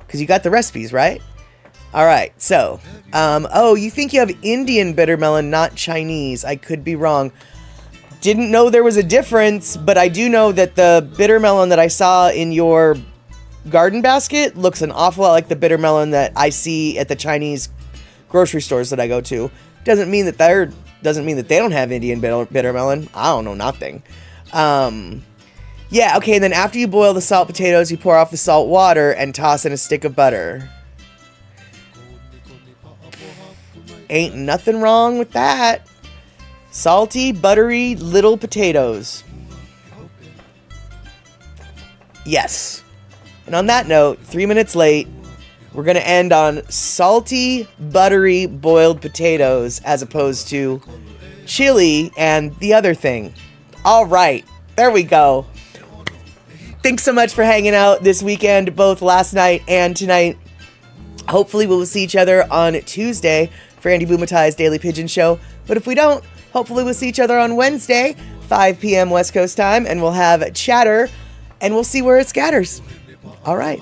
because you got the recipes, right? All right. So, you think you have Indian bitter melon, not Chinese? I could be wrong. Didn't know there was a difference, but I do know that the bitter melon that I saw in your garden basket looks an awful lot like the bitter melon that I see at the Chinese grocery stores that I go to. Doesn't mean that they don't have Indian bitter melon. I don't know nothing. Yeah, okay, and then after you boil the salt potatoes, you pour off the salt water and toss in a stick of butter. Ain't nothing wrong with that. Salty, buttery, little potatoes. Yes. And on that note, 3 minutes late, we're going to end on salty, buttery, boiled potatoes as opposed to chili and the other thing. All right, there we go. Thanks so much for hanging out this weekend, both last night and tonight. Hopefully we'll see each other on Tuesday for Andy Boomatai's Daily Pigeon Show. But if we don't, hopefully we'll see each other on Wednesday, 5 p.m. West Coast time, and we'll have chatter, and we'll see where it scatters. All right.